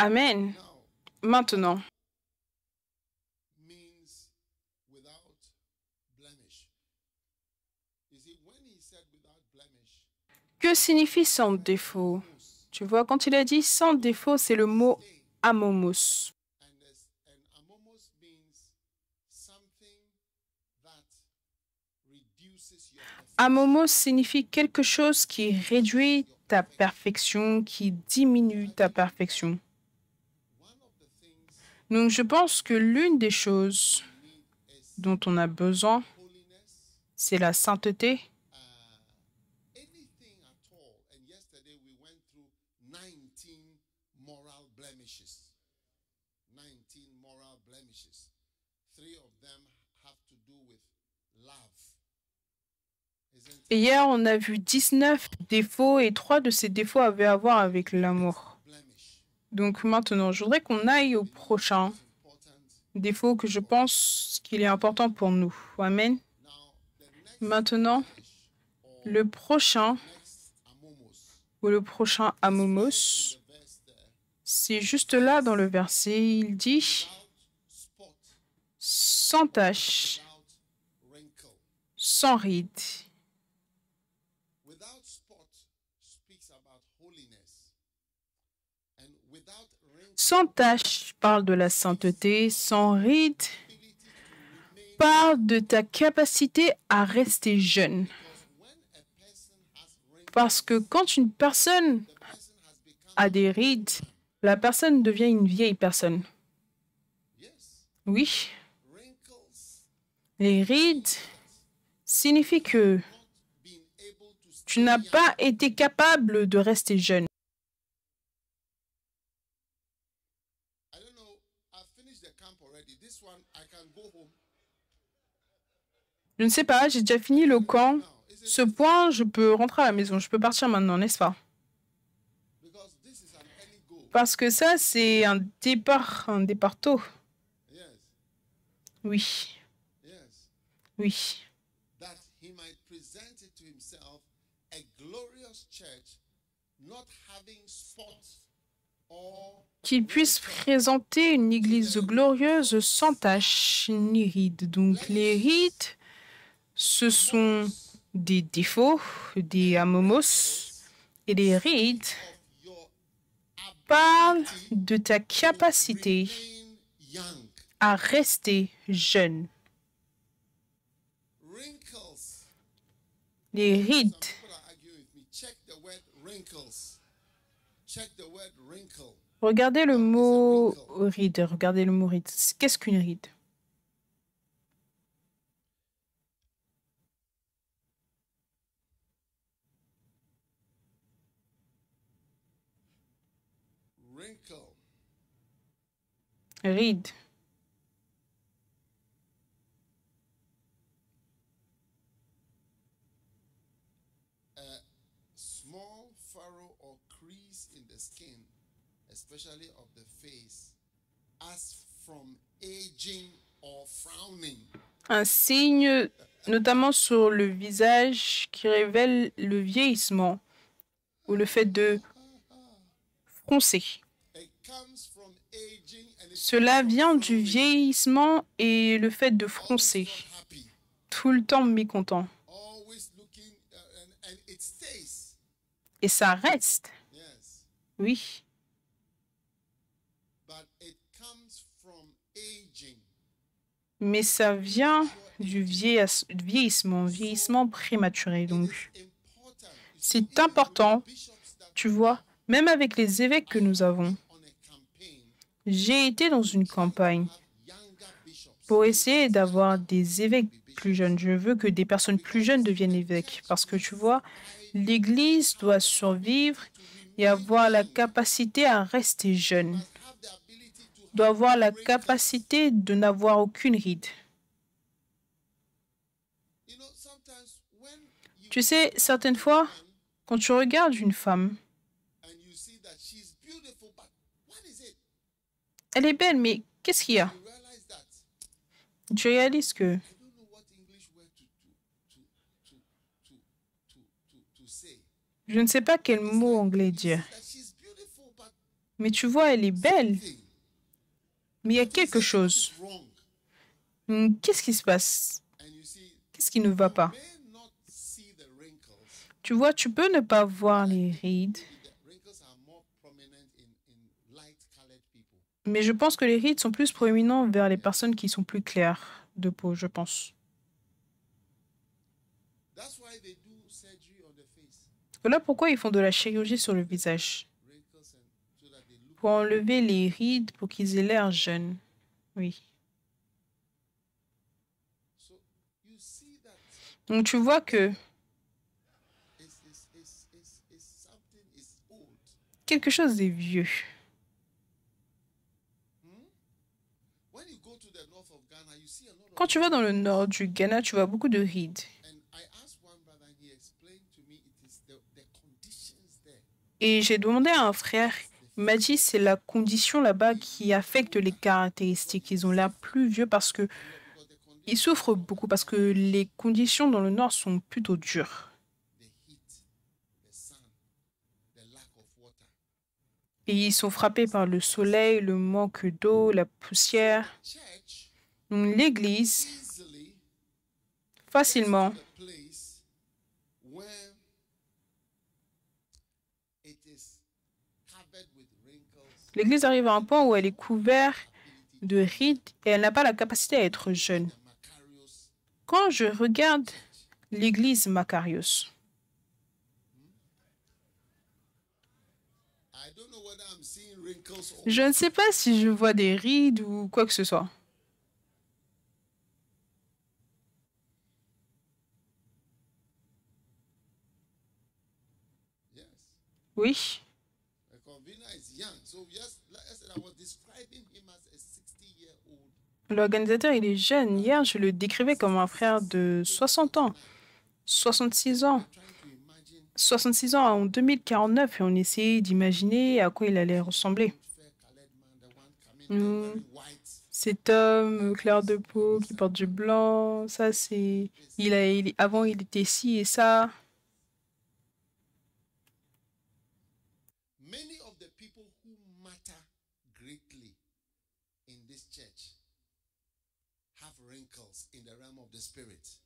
Amen. Maintenant, que signifie sans défaut? Tu vois, quand il a dit sans défaut, c'est le mot amomos. Amomos signifie quelque chose qui réduit ta perfection, qui diminue ta perfection. Donc, je pense que l'une des choses dont on a besoin, c'est la sainteté. Et hier, on a vu 19 défauts et 3 de ces défauts avaient à voir avec l'amour. Donc maintenant, je voudrais qu'on aille au prochain défaut que je pense qu'il est important pour nous. Amen. Maintenant, le prochain ou le prochain amomos, c'est juste là dans le verset, il dit sans tache, sans ride. Sans tache parle de la sainteté, sans ride parle de ta capacité à rester jeune. Parce que quand une personne a des rides, la personne devient une vieille personne. Oui. Les rides signifient que tu n'as pas été capable de rester jeune. Je ne sais pas, j'ai déjà fini le camp. Ce point, je peux rentrer à la maison. Je peux partir maintenant, n'est-ce pas? Parce que ça, c'est un départ tôt. Oui. Oui. Qu'il puisse présenter une église glorieuse sans tache ni rides. Donc, les rides, ce sont des défauts, des amomos, et les rides parlent de ta capacité à rester jeune. Les rides. Regardez le mot ride. Regardez le mot ride. Qu'est-ce qu'une ride? Ride. Especially of the face, as from aging or frowning. Un signe, notamment sur le visage, qui révèle le vieillissement ou le fait de froncer. Cela vient du vieillissement et le fait de froncer. Tout le temps mécontent. Et ça reste. Oui. Mais ça vient du vieillissement prématuré. Donc, c'est important, tu vois, même avec les évêques que nous avons. J'ai été dans une campagne pour essayer d'avoir des évêques plus jeunes. Je veux que des personnes plus jeunes deviennent évêques parce que, tu vois, l'Église doit survivre et avoir la capacité à rester jeune. Doit avoir la capacité de n'avoir aucune ride. Tu sais, certaines fois, quand tu regardes une femme, elle est belle, mais qu'est-ce qu'il y a? Tu réalises que je ne sais pas quel mot anglais dire. Mais tu vois, elle est belle. thing. Mais il y a quelque Something's chose. wrong. Qu'est-ce qui se passe? And you see, Qu'est-ce qui ne va you pas? may not see the wrinkles. Tu vois, tu peux ne pas voir les rides, Maybe the wrinkles are more prominent in light-colored people. mais je pense que les rides sont plus proéminents vers les personnes qui sont plus claires de peau, je pense. That's why they do surgery on the face. Voilà pourquoi ils font de la chirurgie sur le visage, Wrinkles and so that they look. pour enlever les rides pour qu'ils aient l'air jeunes. Oui. So you see that Donc tu vois que it's something is old. quelque chose est vieux. When you go to the north of Ghana, you see a lot of. Quand tu vas dans le nord du Ghana, tu vois beaucoup de rides. And I asked one brother, and he explained to me it is the conditions there. Et j'ai demandé à un frère, il m'a dit c'est la condition là-bas qui affecte les caractéristiques. Ils ont l'air plus vieux parce que Because the condition, ils souffrent beaucoup parce que les conditions dans le nord sont plutôt dures. the heat, the sun, the lack of water. Et ils sont frappés par le soleil, le manque d'eau, la poussière. Church Donc, l'église, easily facilement, gets to a place where it is covered with wrinkles. l'église arrive à un point où elle est couverte de rides et elle n'a pas la capacité à être jeune. The Macarius. Quand je regarde l'église Macarius, I don't know whether I'm seeing wrinkles or je ne sais pas si je vois des rides ou quoi que ce soit. yes. Oui, The convener is young. So yes, like I said, I was describing him as a 60-year-old. l'organisateur, il est jeune. Hier, je le décrivais comme un frère de 60 ans, 66 ans. Trying to imagine 66 ans en 2049 et on essayait d'imaginer à quoi il allait ressembler. fair-colored man, the one coming there wearing white. Cet homme clair de peau qui porte du blanc, ça c'est... Avant, il était ci et ça. Many of the people who matter greatly in this church have wrinkles in the realm of the spirit.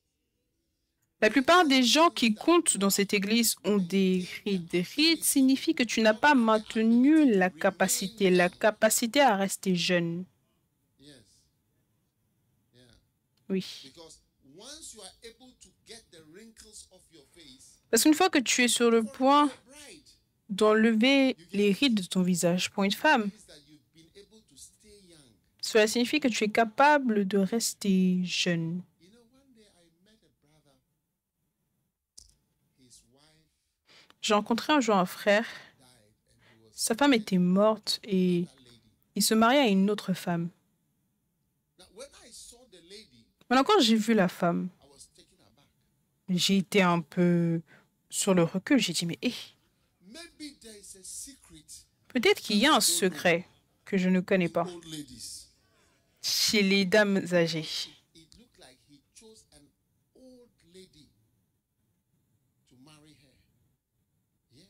La plupart des gens qui comptent dans cette église ont des rides. Des rides signifie que tu n'as pas maintenu la capacité à rester jeune. Yes. Yeah. Oui. Because once you are able to get the wrinkles off your face, Parce qu'une fois que tu es sur le point a bride d'enlever les rides de ton visage pour une femme, means that you've been able to stay young. cela signifie que tu es capable de rester jeune. You know, one day I met a brother. His wife J'ai rencontré un jour un frère. died and he was Sa femme était morte et that lady. il se mariait à une autre femme. Now, when I saw the lady, Maintenant, quand j'ai vu la femme, I was taken aback. j'ai été un peu sur le recul. J'ai dit, mais Maybe there is a secret peut-être qu'il y a un secret que je ne connais pas old ladies. chez les dames âgées. It looked like he chose an old lady to marry her. Yeah.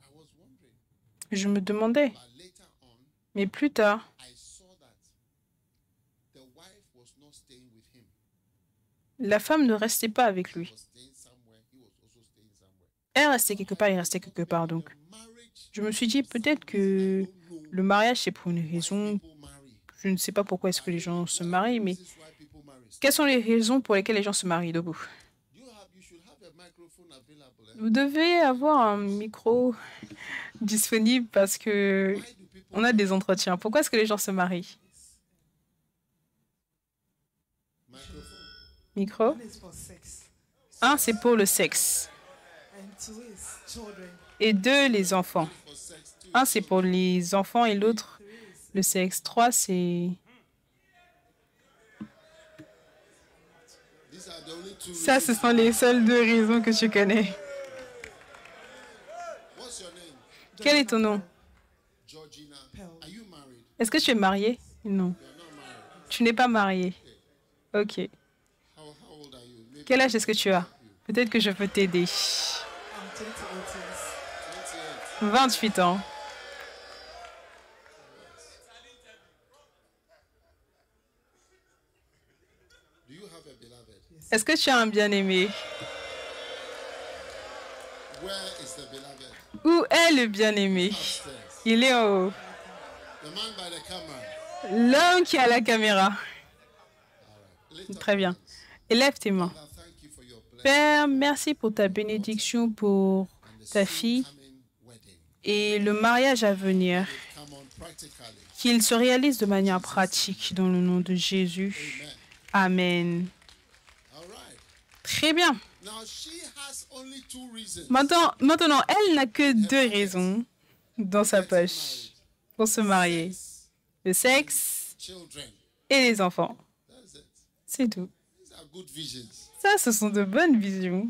I was wondering. Je me demandais, But later on, mais plus tard, I saw that the wife was not staying with him. la femme ne restait pas avec lui. She was staying somewhere. He was also staying somewhere. Elle restait quelque part, il restait quelque part. Donc, Marriage, je me suis dit, peut-être que le mariage, c'est pour une raison. people marry. Je ne sais pas pourquoi est-ce que les gens se marient, mais This is why people marry. quelles sont les raisons pour lesquelles les gens se marient debout? You should have a microphone available. Eh? Vous devez avoir un micro disponible parce que Why do people on a des entretiens. Pourquoi est-ce que les gens se marient? microphone? Micro. One is for sex, Un, c'est pour le sexe. and two is children. Et deux, les enfants. For sex too. Un, c'est pour les enfants et l'autre, le sexe. Trois, c'est... These are the only two. Ça, ce sont les seules deux raisons que tu connais. What's your name? Quel est ton nom? Georgina. Pearl. Are you married? Est-ce que tu es marié? Non. You're not married. Tu n'es pas marié. Ok. How old are you? Maybe Quel âge est-ce que tu as? Peut-être que je peux t'aider. I'm 28 years. 28. 28 ans. Do you have a beloved? Est-ce que tu as un bien-aimé? Where is the beloved? Où est le bien-aimé? Upstairs. Il est en haut. The man by the camera. L'homme qui a la caméra. Lift up Très bien. your hands. Élève tes mains. Father, thank you for your blessing Père, merci pour ta bénédiction pour and the ta soon fille coming wedding. et le mariage à venir. Come on practically. Qu'il se réalise de manière pratique dans le nom de Jésus. Amen. Amen. All right. Très bien. Now she has only two reasons. Maintenant, elle n'a que deux raisons dans sa poche pour se marier. Le sexe Children. et les enfants. That's it. C'est tout. These are good visions. Ça, ce sont de bonnes visions.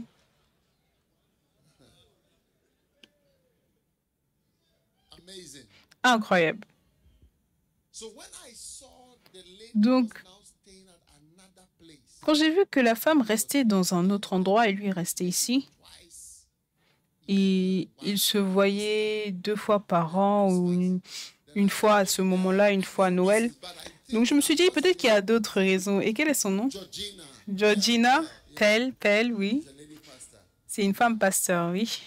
Amazing. Incroyable. So when I saw the lady Donc, was now staying at another place quand j'ai vu que la femme restait dans un autre endroit et lui restait ici, twice, et ils se voyaient 2 fois par an ou une fois à ce moment-là, une fois à Noël. but I think Donc je me suis dit peut-être qu'il y a d'autres raisons. Et quel est son nom? Georgina, Georgina Pell, oui. the lady pastor, C'est une femme pasteur, oui.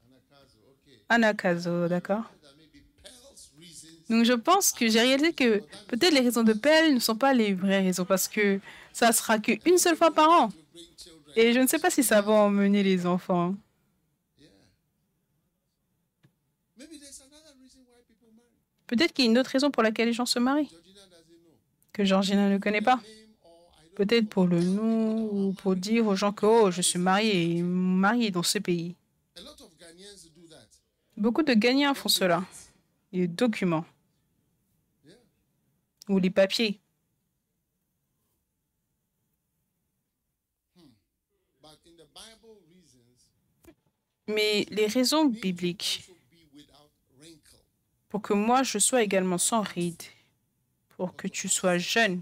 Anakazo, okay. Anna Caso, d'accord. That maybe Pearl's reasons Donc je pense que j'ai réalisé que peut-être les raisons de Pell ne sont pas les vraies raisons parce que ça sera qu'une seule fois par an. to bring children. Et je ne sais pas si ça va emmener les enfants. Yeah. Maybe there's another reason why people marry. Peut-être qu'il y a une autre raison pour laquelle les gens se marient, Georgina doesn't know. que Georgina ne connaît pas. Name or I don't Peut-être pour le nom ou pour dire aux gens que oh, je suis mariée dans ce pays. A lot of Ghanaians do that. Beaucoup de Ghanéens font cela. Les documents Yeah. ou les papiers. But in the Bible reasons, Mais les raisons bibliques also be without wrinkle. pour que moi je sois également sans rides, pour que tu sois jeune,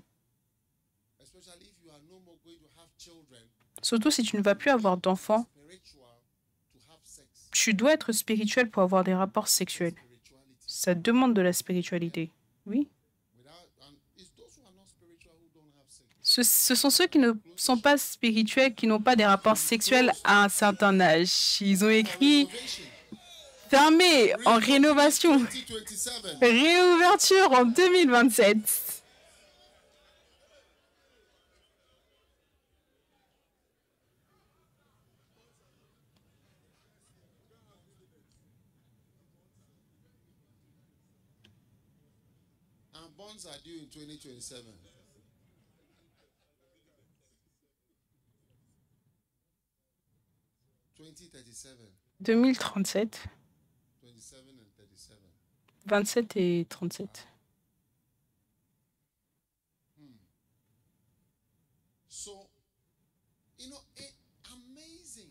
Especially if you are no more going to have children, surtout si tu ne vas plus avoir d'enfants, spiritual to have sex. tu dois être spirituel pour avoir des rapports sexuels. Spirituality. Ça demande de la spiritualité. Oui. Without and it's those who are not spiritual who don't have sex. Ce sont ceux qui ne sont pas spirituels, qui n'ont pas des rapports sexuels à un certain âge. Ils ont écrit Renovation. fermé en rénovation, 2027. réouverture en 2027. And bonds are due in 2027. $2037, 2037, 27 and 37. 27 et 37. So, amazing.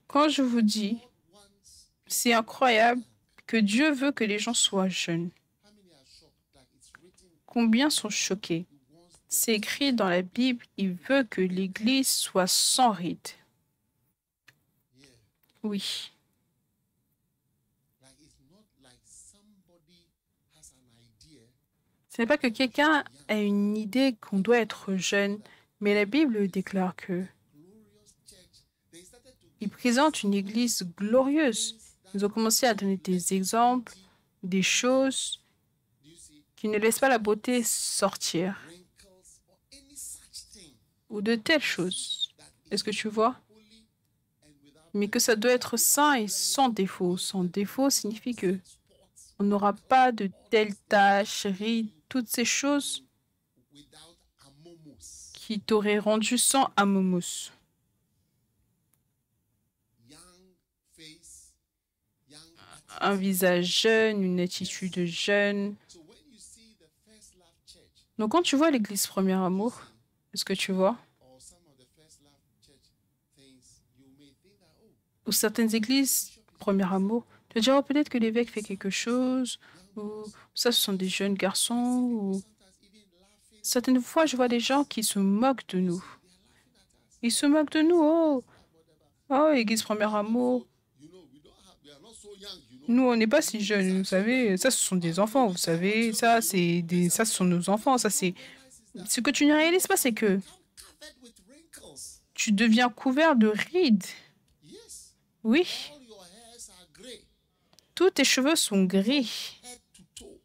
Quand je vous dis, God wants. c'est incroyable que Dieu veut que les gens soient jeunes. How many are shocked that it's written? Combien sont choqués? He wants. C'est écrit dans la Bible, il veut que l'Église soit sans rides. Yeah. Oui. Like it's not like somebody has an idea. Ce n'est pas que quelqu'un a une idée qu'on doit être jeune, mais la Bible déclare que Glorious church. They started to il présente une Église glorieuse. Ils ont commencé à donner des exemples, des choses do you see qui ne laissent pas la beauté sortir, wrinkles or any such thing ou de telles choses. Est-ce que tu vois? holy and without Mais que ça doit être saint et sans défaut. Sans défaut signifie que spots, on n'aura pas de telles taches, rides, toutes ces choses without amomos. qui t'auraient rendu sans amomos. Young face, young attitude. Un visage jeune, une attitude jeune. So when you see the first love church Donc quand tu vois l'église Premier Amour, est-ce que tu vois? or some of the first love church things, you may think that Ou certaines églises Premier Amour, tu vas dire oh, peut-être que l'évêque fait quelque chose, ou ça ce sont des jeunes garçons, ou sometimes even laughing, certaines fois je vois des gens qui se moquent de nous. Ils se moquent de nous, oh, oh église Premier Amour. we are not so young, Nous, on n'est pas si jeunes, vous savez. Ça, ce sont des enfants, vous savez. Ça, ça, ce sont nos enfants. Ça, c'est... Ce que tu ne réalises pas, c'est que covered with wrinkles. tu deviens couvert de rides. Yes. Oui, All your hairs are gray. tous tes cheveux sont gris. Head to toe.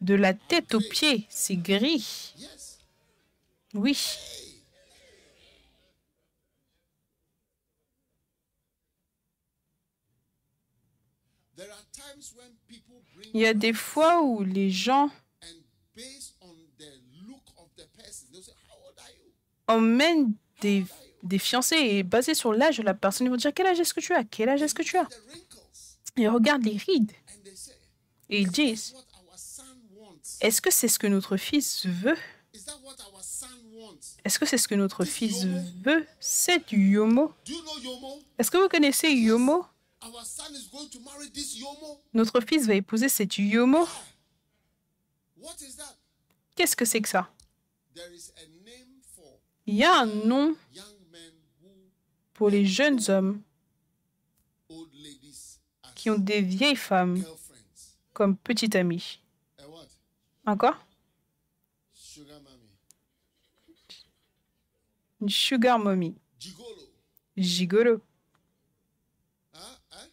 De la tête aux pieds, c'est gris. Yes. Oui. There are times when people bring Il y a des fois où les gens and based on the look of the person, they'll say, how old are you? emmènent des fiancés et basé sur l'âge de la personne, ils vont dire quel âge est-ce que tu as? Quel âge est-ce que tu as? The wrinkles. Ils regardent les rides And they say, et ils is disent that what our son wants? est-ce que c'est ce que notre fils veut? Is that what our son wants? Est-ce que c'est ce que notre fils veut? C'est du yomo. Do you know Yomo? Est-ce que vous connaissez yomo? Our son is going to marry this Yomo. Notre fils va épouser cette yomo. What is that? Qu'est-ce que c'est que ça? There is a name for Il y a un nom young men who pour les jeunes hommes old ladies as qui ont des vieilles femmes girlfriends. comme petite amie. A what? Un quoi? Sugar mommy. Une sugar mommy. Gigolo. Gigolo. Huh? Huh?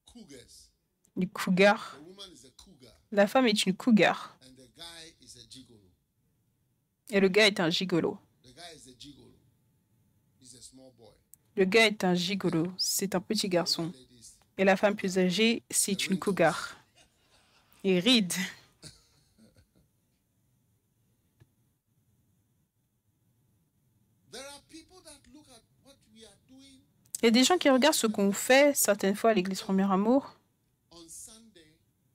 Cougars. Une cougar. The woman is a cougar La femme est une cougar. and the guy is a gigolo. Et le gars est un gigolo. The guy is a gigolo. He's a small boy. Le gars est un gigolo. C'est un petit garçon. Ladies. Et la femme plus âgée, c'est une cougar. Et ride. There are people that look at what we are doing Il y a des gens qui regardent ce qu'on fait certaines fois à l'église Premier Amour. on Sunday.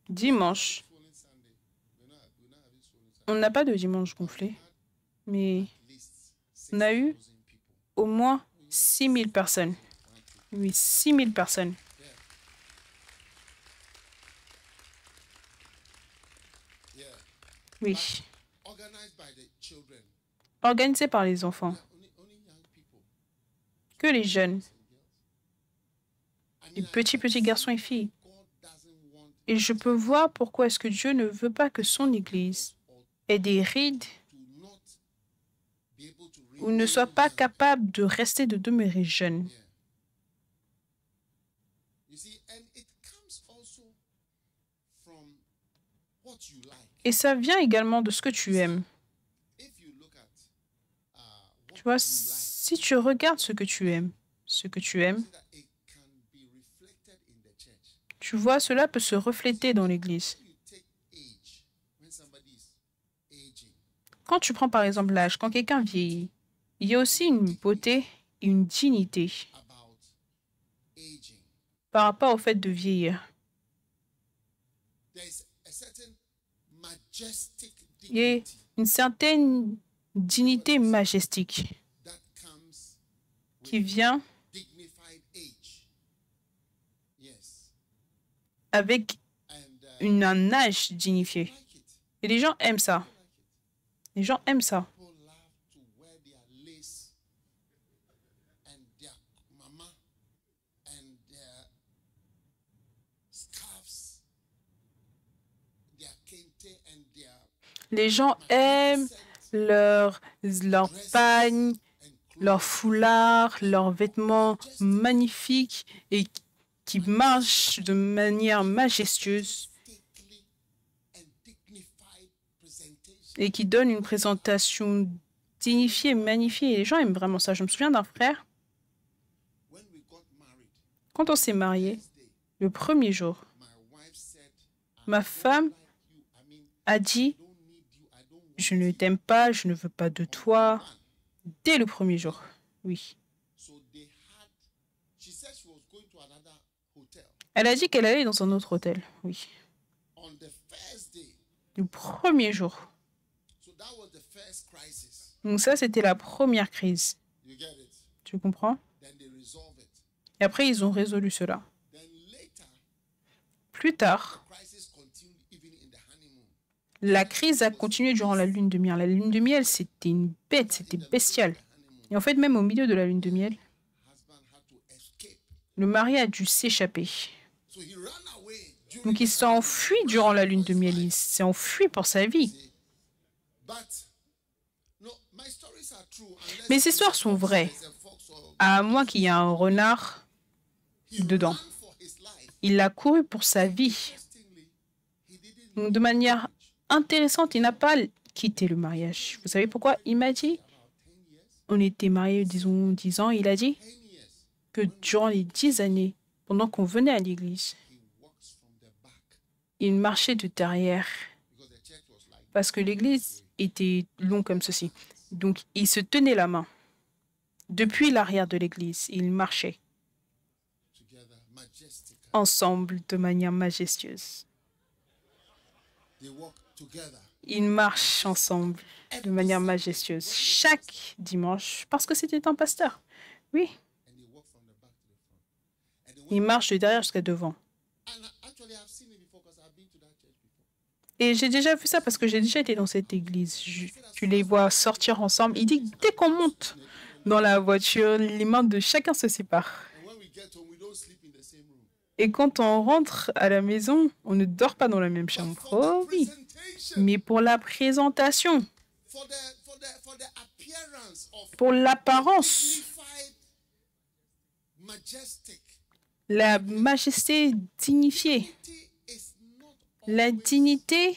Dimanche. Swollen Sunday. We're not having swollen Sunday. On n'a pas de dimanche gonflé. Mais At least on a eu 6,000 people. au moins 6000 personnes. Oui, 6000 personnes. Yeah. Oui. Organized by the children. Organisé par les enfants. Only young people. Que les jeunes. I Les mean, petits garçons et filles. God doesn't want Et je peux voir pourquoi est-ce que Dieu ne veut pas que son église ait des rides to not be able to ou ne soit pas capable de rester, de demeurer jeune. Yeah. You see, and it comes also from what you like. Et ça vient également de ce que tu aimes. If you look at what Tu vois, you like, si tu regardes ce que tu aimes, see that it can be reflected in the church. tu vois, cela peut se refléter dans l'église. When you take age, when somebody is aging, Quand tu prends par exemple l'âge, quand quelqu'un vieillit, il y a aussi une beauté et une dignité about aging, par rapport au fait de vieillir. there's a certain majestic Il y a dignity une certaine dignité majestique that comes qui with vient dignified age. Yes. avec And un âge dignifié. like it. Et les gens aiment ça. Les gens aiment ça. People love to wear their lace and their mama and their scarves, their kente and their Les gens aiment leur pagne, leur foulard, leurs vêtements magnifiques et qui marchent de manière majestueuse stately and dignified presentation. et qui donnent une présentation dignifiée, magnifiée. Et les gens aiment vraiment ça. Je me souviens d'un frère, When we got married, quand on s'est mariés, this day, le premier jour, my wife said, ma femme like you, I mean, a dit I don't need you, I don't want je ne t'aime pas, je ne veux pas de toi, dès le premier jour. Oui. So they had, she said she was going to another hotel. Elle a dit qu'elle allait dans un autre hôtel. Oui. On the first day, Le premier jour. so that was the first crisis. Donc ça, c'était la première crise. You get it? Tu comprends? Then they resolve it. Et après, ils ont résolu cela. Then later, Plus tard, the crisis continued even in the honeymoon. la crise a continué durant la lune de miel. La lune de miel, c'était une bête, c'était bestial. Honeymoon, Et en fait, même au milieu de la lune de miel, husband had to escape Le mari a dû s'échapper. So he ran away during Donc, il s'est enfui durant la lune de miel. Il s'est enfui pour sa vie. But no, my stories are true. Unless Mes histoires sont vraies, there's a fox or à moins qu'il y ait un renard he dedans. ran for his life. Il a couru pour sa vie. Interestingly, he didn't Donc, de manière intéressante, il n'a pas quitté le mariage. Vous savez pourquoi? Il m'a dit, on était mariés, disons, 10 ans. Il a dit 10 years. que durant les 10 années, pendant qu'on venait à l'église, He walks from the back il marchait de derrière because the church was like parce que l'église était longue comme ceci. Donc, il se tenait la main. Depuis l'arrière de l'église, il marchait together, majestic. ensemble de manière majestueuse. They walk together. Ils marchent ensemble de manière majestueuse chaque dimanche parce que c'était un pasteur. Oui, And they walk from the back to the front. And they il went, marche de derrière jusqu'à devant. and actually I've seen it before because I've been to that church before. Et j'ai déjà vu ça parce que j'ai déjà été dans cette église. Tu les vois sortir ensemble. Il dit que dès qu'on monte dans la voiture, les mains de chacun se séparent. And when we get home, we don't sleep in the same room. Et quand on rentre à la maison, on ne dort pas dans la même chambre. For the Oh oui, presentation, mais pour la présentation, for the appearance of pour l'apparence, dignified, majestic. la majesté dignifiée, Dignity is not la always dignité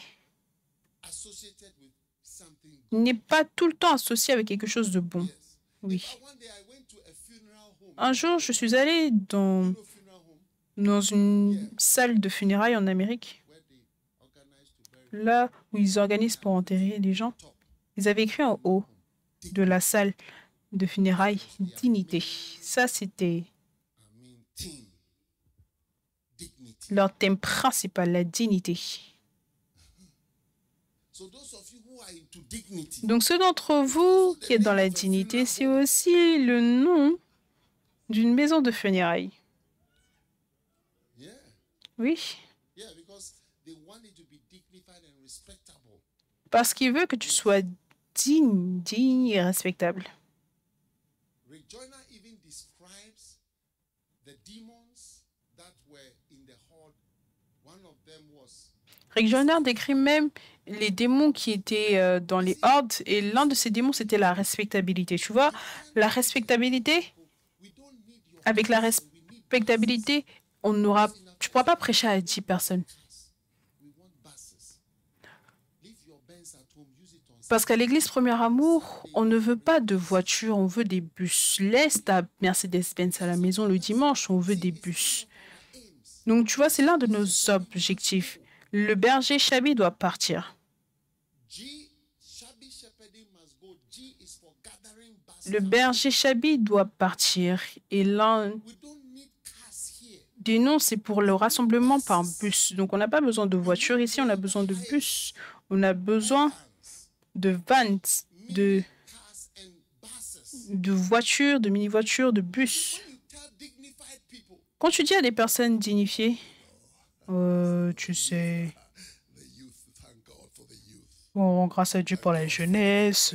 associated with something. n'est pas tout le temps associée avec quelque chose de bon. Yes. Oui. One day I went to a funeral home. Un jour, je suis allée No funeral home dans une salle de funérailles en Amérique, where they organize to bury là où ils organisent pour enterrer les gens. Ils avaient écrit en haut de la salle de funérailles dignité. Ça, c'était team. Dignity. leur thème principal, la dignité. So those of you who are into dignity, Donc, ceux d'entre vous qui êtes dans la dignité, c'est aussi le nom d'une maison de funérailles. yeah, Oui, yeah, because they want it to be dignified and respectable. parce qu'il veut que tu sois digne et respectable. Rick Joyner even describes the demons that were in the horde. One of them was Rick Joyner décrit même les démons qui étaient dans les hordes, et l'un de ces démons, c'était la respectabilité. Tu vois, la respectabilité, we don't need your avec la we need respectabilité, tu ne pourras pas prêcher à 10 personnes. we want buses. Leave your Benz at home, use it on Parce qu'à l'église Premier Amour, on ne veut pas de voitures, on veut des bus. Laisse ta Mercedes-Benz à la maison le dimanche, on veut des bus. Donc, tu vois, c'est l'un de nos objectifs. Le berger Chabi doit partir. G. Shabby shepherding must go. G is for gathering buses. Le berger Chabi doit partir. Et l'un We don't need cars here. des noms, c'est pour le rassemblement par bus. Donc, on n'a pas besoin de voitures ici, on a besoin de bus. On a besoin de vans, de Cars and buses. voitures, de mini-voitures, de bus. When you tell dignified people, Quand tu dis à des personnes dignifiées, tu sais, the youth, thank God for the youth. oh, grâce à Dieu pour la jeunesse,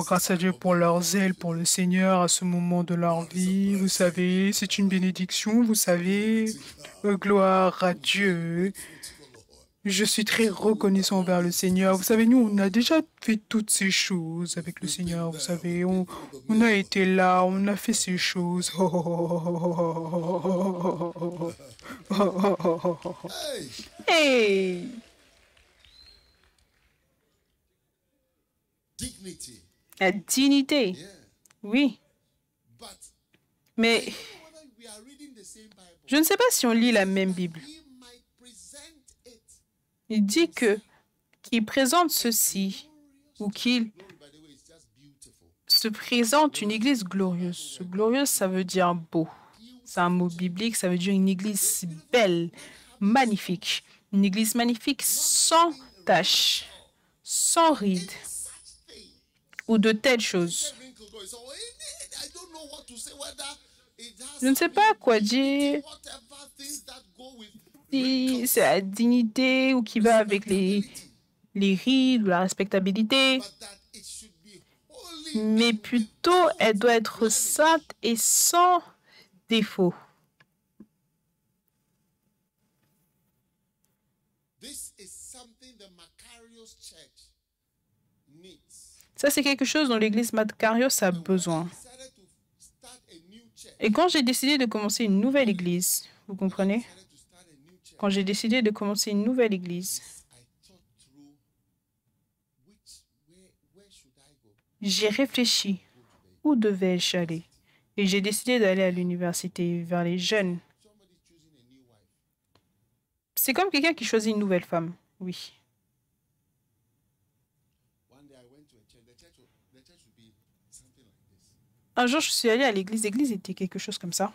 grâce à Dieu pour leur zèle, pour le Seigneur à ce moment de leur vie, vous savez, c'est une bénédiction, vous savez, gloire à Dieu. Je suis très reconnaissant envers le Seigneur. Vous savez, nous, on a déjà fait toutes ces choses avec le Seigneur. Vous savez, on a été là, on a fait ces choses. Hey, Hey! dignity. La dignité, Yeah. oui. But Mais whether we are reading the same Bible, je ne sais pas si on lit la même Bible. he might present it. Il dit que qu'il présente ceci ou qu'il Glory, by the way, is just beautiful. se présente une église glorieuse. Glorieuse, ça veut dire beau. C'est un mot biblique, ça veut dire une église belle, magnifique. Une église magnifique sans tache, sans rides Such thing. ou de telles choses. Wrinkle going. So I don't know what to say. Whether it has Je ne sais pas quoi dire, whatever things that go with si c'est la dignité ou qui va avec les rides ou la respectabilité, but that it should be holy. mais plutôt elle doit être sainte et sans défauts. This is something the Macarius church needs. Ça, c'est quelque chose dont l'église Macarios a And when I besoin. decided to start a new church, Et quand j'ai décidé de commencer une nouvelle église, vous comprenez? decided to start a new church, Quand j'ai décidé de commencer une nouvelle église, I thought through where should I go? j'ai réfléchi. Où devais-je aller? Et j'ai décidé d'aller à l'université vers les jeunes. Somebody choosing a new wife. C'est comme quelqu'un qui choisit une nouvelle femme. Oui. One day I went to a church. The church would be something like this. Un jour, je suis allée à l'église. L'église était quelque chose comme ça.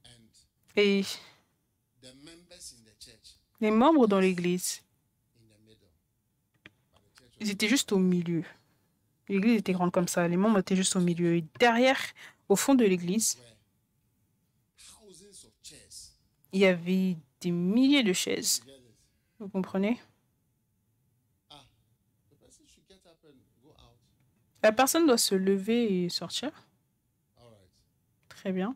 And Et the members in the church les membres dans l'église, in the middle. But the church ils étaient juste au milieu. L'église était grande comme ça. Les membres étaient juste au milieu. Et derrière, au fond de l'église, were thousands of chairs. il y avait des milliers de chaises. You get this? Vous comprenez? Ah, the person should get up and go out. La personne doit se lever et sortir. All right. Très bien.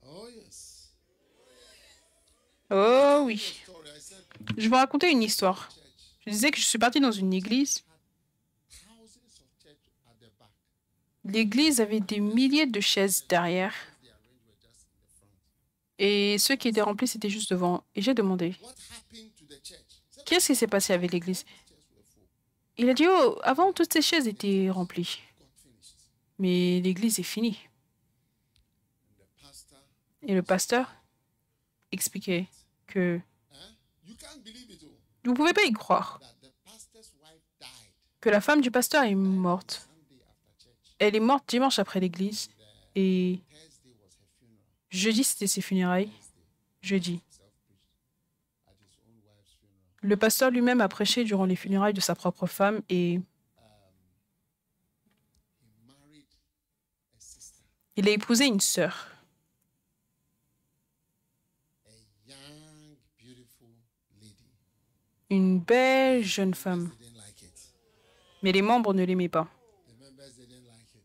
Oh yes. Oh oui. Story. I said Je vais vous raconter une histoire. church. Je disais que je suis partie dans une église. Thousands of church at the back. L'église avait des milliers de chaises derrière. The arranged were just in the front. Et ceux qui étaient remplis, c'était juste devant. Et j'ai demandé, What happened to the church? He said, qu'est-ce qui s'est passé avec l'église? chairs were full. Il a dit, oh, avant, toutes ces chaises étaient remplies. God finished. Mais l'église est finie. And the pastor, Et le pasteur expliquait que you can't believe it all. vous ne pouvez pas y croire, That the pastor's wife died que la femme du pasteur est morte. Sunday after church. Elle est morte dimanche après l'église. Et Thursday was her funeral. jeudi, c'était ses funérailles. Jeudi. Self-preached at his own wife's funeral. Le pasteur lui-même a prêché durant les funérailles de sa propre femme et He married a sister, il a épousé une sœur. a young, beautiful lady. Une belle jeune femme. They didn't like it. Mais les membres ne l'aimaient pas. The members didn't like it.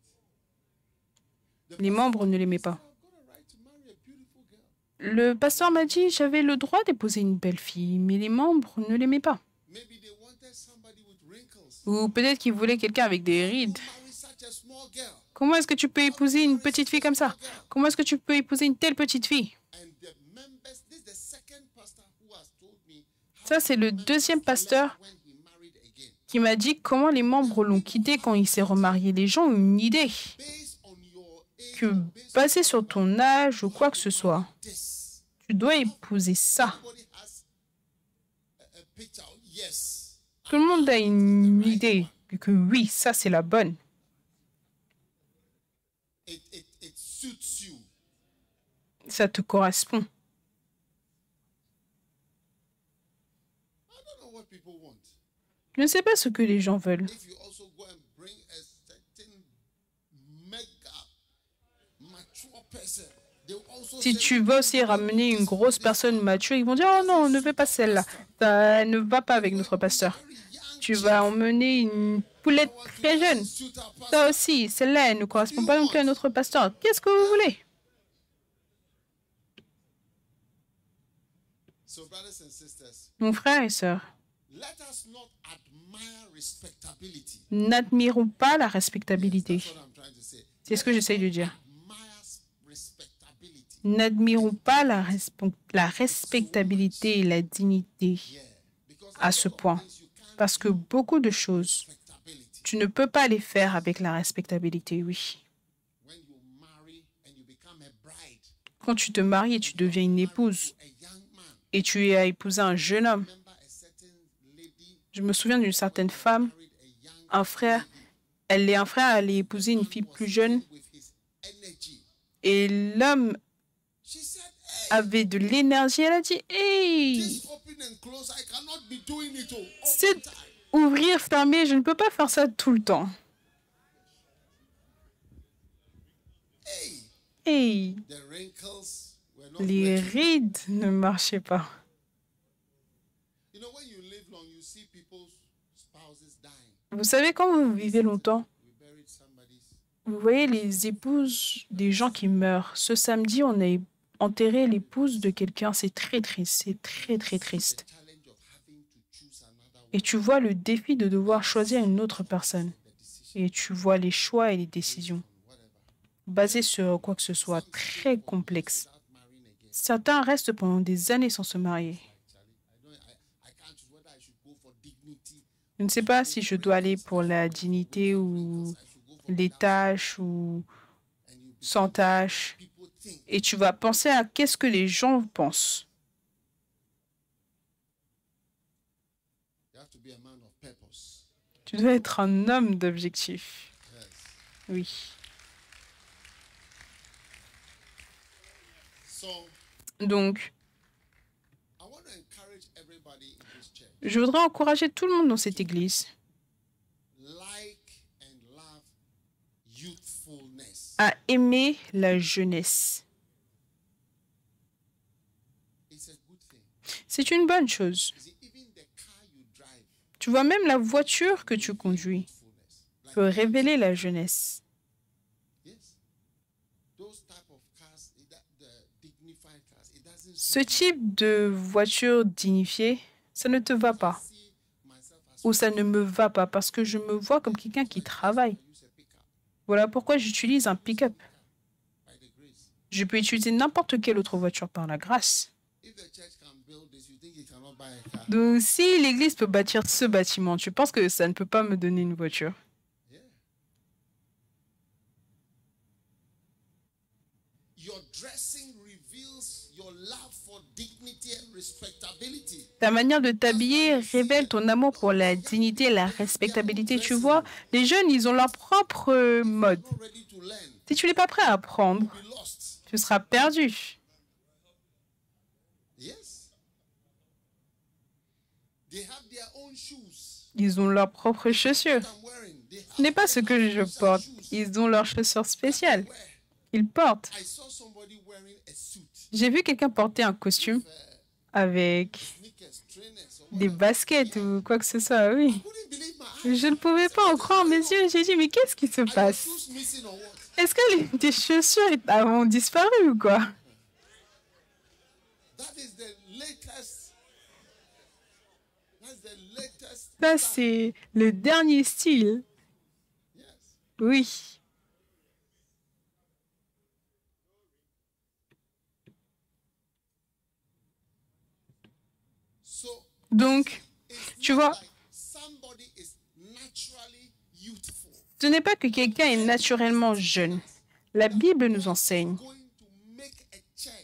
The Les membres ne l'aimaient pas. I've got a right to marry a beautiful girl. Le pasteur m'a dit j'avais le droit d'épouser une belle fille, mais les membres ne l'aimaient pas. Maybe they wanted somebody with wrinkles. Ou peut-être qu'ils voulaient quelqu'un avec des rides. Marry such a small girl. Comment est-ce que tu peux épouser une petite fille comme ça? Comment est-ce que tu peux épouser une telle petite fille? And the members, this is the second pastor who has told me Ça, c'est le deuxième pasteur when he married again. qui m'a dit comment les membres l'ont quitté quand il s'est remarié. Les gens ont une idée Based on your age, que, basé sur ton âge ou quoi que ce soit, this. tu dois épouser ça. Everybody has a picture. Yes. Tout le monde a une idée que oui, ça, c'est la bonne. It suits you. Ça te correspond. I don't know what people want. Je ne sais pas ce que les gens veulent. If you also go and bring a certain mega mature person, they will also Si say, tu veux aussi ramener une grosse personne mature, ils vont dire, oh non, on ne veut pas celle-là. Ça ne va pas avec notre pasteur. very young Tu vas emmener une poulette très jeune. suit our pastor. Ça aussi, celle-là, elle ne correspond pas non plus à notre pasteur. Qu'est-ce que vous voulez? So, brothers and sisters, Mon frère et sœur, let us not admire respectability. n'admirons pas la respectabilité. That's what I'm trying to say. C'est ce que j'essaye de dire. Admire respectability. N'admirons pas la respectabilité et la dignité Yeah. Because à ce point. you can't Parce que beaucoup de choses, respectability. tu ne peux pas les faire avec la respectabilité, oui. When you marry and you become a bride, Quand tu te maries et tu deviens une épouse a young man, et tu as épousé un jeune homme, remember a certain lady je me souviens d'une certaine femme, married a young un frère, un frère allait épouser une fille plus jeune with his energy. et l'homme She said, avait de l'énergie. Elle a dit, hey, This open and close, I cannot be doing it all the c'est time. ouvrir, fermer, je ne peux pas faire ça tout le temps. Hey, Hey, the wrinkles were not les working. rides ne marchaient pas. You know, when you live long, you see people's spouses dying. Vous savez, quand vous vivez longtemps, We buried somebody's. vous voyez les épouses des gens qui meurent. Ce samedi, on a enterré l'épouse de quelqu'un. C'est très triste, c'est très très triste. The challenge of having to choose another one. Et tu vois le défi de devoir choisir une autre personne. The decision, Et tu vois les choix et les décisions whatever. basés sur quoi que ce soit, très complexes. Without marrying again. Certains restent pendant des années sans se marier. I can't choose whether I should go for dignity. Je ne sais pas si je dois aller pour la dignité ou I should go for les tâches ou and you sans tâches. people think. Et tu vas penser à qu'est-ce que les gens pensent. You have to be a man of purpose. Tu dois être un homme d'objectif. Yes. Oui. So Donc, I want to encourage everybody in this church. je voudrais encourager tout le monde dans cette église Like and love youthfulness. à aimer la jeunesse. It's a good thing. C'est une bonne chose. You see, even the car you drive, Tu vois, même la voiture que tu conduis youthfulness. Like, peut révéler la jeunesse. yes. Those type of cars, the dignified cars, it doesn't Ce suit me. type de voiture dignifiée, ça ne te va pas. I see myself as Ou ça ne me va pas parce que je me vois comme quelqu'un qui travaille. I use a pickup Voilà pourquoi j'utilise un pick-up. by the grace. Je peux utiliser n'importe quelle autre voiture par la grâce. If the church can build this, you think it cannot buy a car? Donc, si l'Église peut bâtir ce bâtiment, tu penses que ça ne peut pas me donner une voiture? Yeah. Your dressing reveals your love for dignity and respectability. Ta manière de t'habiller révèle ton amour pour la dignité et la respectabilité. Tu vois, les jeunes, ils ont leur propre mode. Not ready to learn, Si tu n'es pas prêt à apprendre, be lost. tu seras perdu. Yes. They have their own shoes. Ils ont leurs propres chaussures. I'm wearing. They Ce n'est have pas ce que je porte. shoes. Ils ont leurs chaussures spéciales. Wear. Ils portent. I saw somebody wearing a suit, J'ai vu quelqu'un porter un costume avec sneakers, trainers. Or des whatever. baskets ou quoi que ce soit, oui. I couldn't believe my eyes. Je ne pouvais pas en croire mes yeux. J'ai dit, mais qu'est-ce qui se Are your passe? shoes missing or what? Est-ce que tes chaussures ont disparu ou quoi? That is the latest. That's the latest. Ça, style. c'est le dernier style. Yes. Oui. So Donc, it's tu not vois, like somebody is naturally youthful. ce n'est pas que quelqu'un est naturellement jeune. La Bible nous enseigne Going to make a church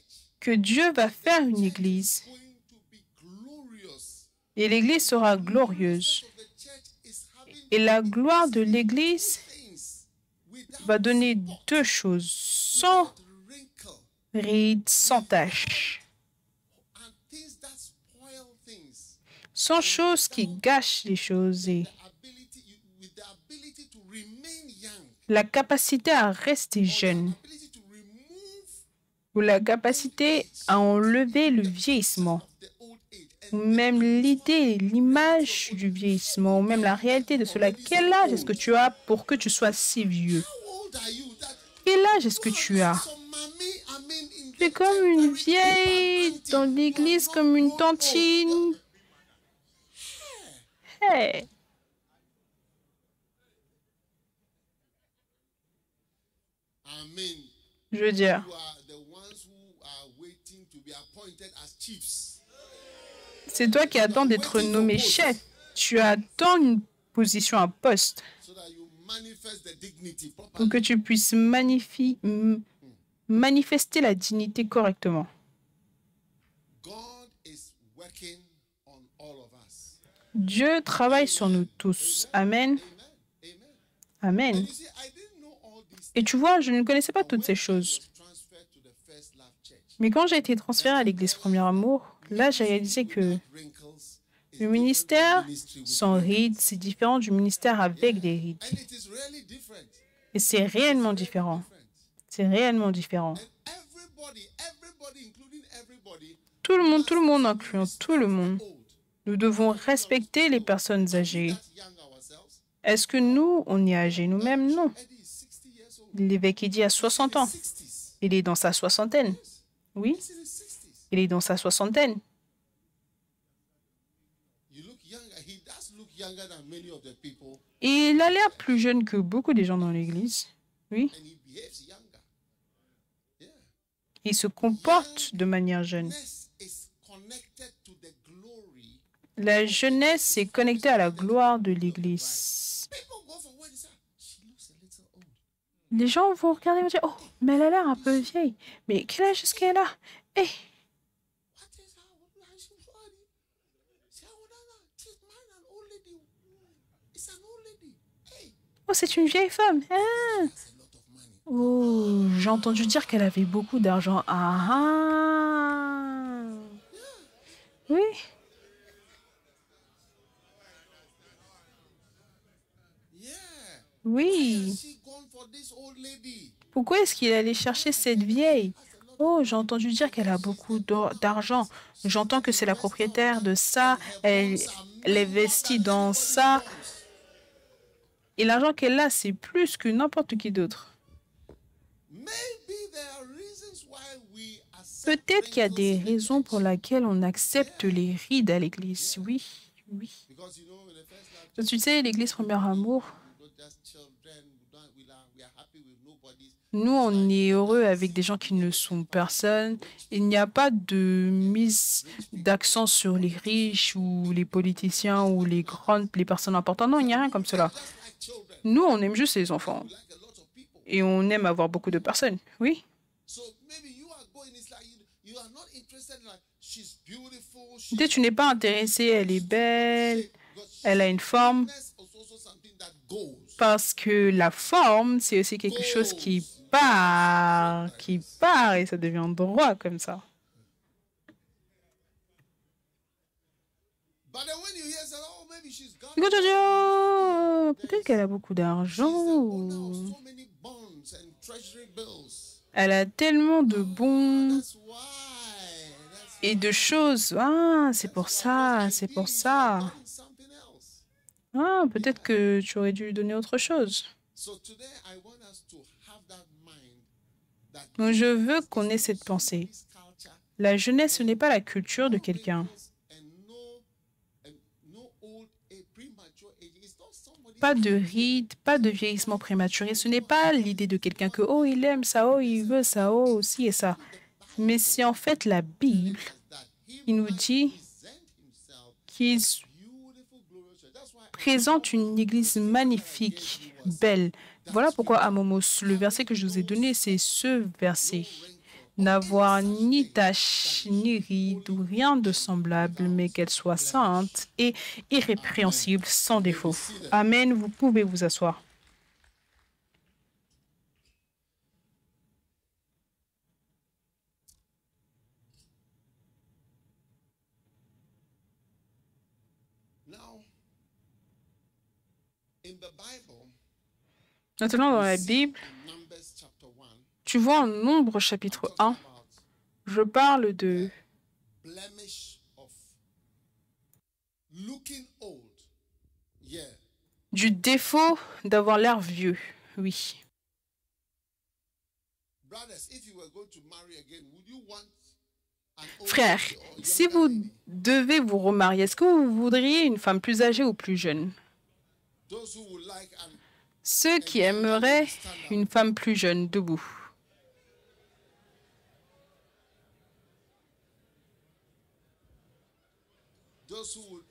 que Dieu va faire une église going to be glorious. et l'église sera glorieuse. So the church is having Et la gloire de l'église things without va donner deux choses, sans wrinkle rides, sans taches, and things that spoil things. sans choses qui gâchent les choses et With the ability to remain young, la capacité à rester jeune ability to remove ou la capacité à enlever le vieillissement of the old age. ou And même l'idée, l'image du vieillissement ou même la réalité de cela. Quel âge est-ce que tu as pour que tu sois si vieux? how old are you? That Quel âge est-ce que tu as? some mommy, I mean, in Tu es the comme une church, vieille dans l'église, comme une tantine. Hey, I mean, je veux dire, you are the ones who are waiting to be appointed as chiefs. c'est toi qui attends d'être nommé chef. Tu attends une position, un poste, So that you manifest the dignity pour properly. que tu puisses manifester la dignité correctement. God is working on all of us. Dieu travaille sur nous tous. Amen. Amen. Amen. You see, I didn't know all these Et tu vois, je ne connaissais pas toutes ces choses. was transferred to the First Love Church. Mais quand j'ai été transférée à l'église Premier Amour, là, j'ai réalisé que wrinkles is le different ministère from ministry with sans rides, c'est différent du ministère avec des rides. and it is really different. Et c'est réellement différent. C'est réellement différent. And everybody, including everybody, Tout le monde, incluant tout le monde, old. nous devons respecter les personnes âgées. That young ourselves. Est-ce que nous, on est âgés nous-mêmes? Non. Eddie is 60 years old. L'évêque Eddy a 60 ans. 60s. Il est dans sa soixantaine. Oui, He's in his 60s. il est dans sa soixantaine. You look younger. He does look younger than many of the people, Et il a l'air plus jeune que beaucoup des gens dans l'église. Oui, and he behaves younger. Yeah. il se comporte de manière jeune. Next is connected to the glory. La jeunesse est connectée à la gloire de l'église. People go for where they say, she looks a little old. Les gens vont regarder et vont dire, oh, mais elle a l'air un peu vieille. Mais quel âge est-ce qu'elle a? Eh, What is her? What is she body? Say, oh, no, no, she's mine, an old lady. It's an old lady. Hey, oh, c'est une vieille femme. Ah. that's a lot of money. Oh, j'ai entendu dire qu'elle avait beaucoup d'argent. Ah ah. Oui. Yeah. Oui. Has she gone for this old lady? Pourquoi est-ce qu'il allait chercher cette vieille? Oh, j'ai entendu dire qu'elle a beaucoup d'argent. J'entends que c'est la propriétaire de ça. Elle investit dans ça. Et l'argent qu'elle a, c'est plus que n'importe qui d'autre. Maybe there are reasons why we accept Peut-être qu'il y a des wrinkles raisons pour lesquelles on accepte les rides à l'église. Oui, oui. because you know in the first life Tu sais, l'église Premier Amour, we don't just children, we are happy with nobody. nous, on est heureux avec des gens qui ne sont personne. Il n'y a pas de mise d'accent sur les riches ou les politiciens ou les personnes importantes. Non, il n'y a rien comme cela. Just like children, Nous, on aime juste les enfants. we like a lot of people. Et on aime avoir beaucoup de personnes. Oui. So maybe you are going, it's like you are not interested in like she's beautiful, she's Peut-être tu n'es pas intéressé, elle est belle, elle a une forme. is also something that goes. Parce que la forme, c'est aussi quelque chose qui part et ça devient droit comme ça. But then when you hear say, oh, maybe she's got Et quand tu dis, oh, peut-être qu'elle a beaucoup she's the d'argent. owner of so many bonds and treasury bills. Elle a tellement de bons That's why. That's et de choses. Ah, c'est pour ça, c'est pour ça. done something else. Ah, peut-être que tu aurais dû lui donner autre chose. So today I want us to have that mind that Donc, je veux qu'on ait cette pensée. this culture La jeunesse, ce n'est pas la culture de quelqu'un. and no old age, premature age. It's not somebody Pas de rides, pas de vieillissement prématuré. Ce n'est pas l'idée de quelqu'un que, oh, il aime ça, oh, il veut ça, oh, aussi et ça. Mais c'est en fait la Bible that he qui nous dit present himself qu'il beautiful, glorious. That's why présente une église magnifique, belle. Voilà pourquoi à Momos, le verset que je vous ai donné, c'est ce verset. N'avoir ni tache, ni ride ou rien de semblable, mais qu'elle soit sainte et irrépréhensible, sans défaut. Amen. Vous pouvez vous asseoir. now in the Bible, Maintenant, dans la Bible, Numbers chapter 1, tu vois en Nombre chapitre 1, about je parle de blemish of looking old. Yeah. du défaut d'avoir l'air vieux. Oui. Brothers, if you were going to marry again, would you want an old Frère, lady or si younger vous lady? devez vous remarier, est-ce que vous voudriez une femme plus âgée ou plus jeune? Those who would like an Ceux qui aimeraient une femme plus jeune, debout. those who would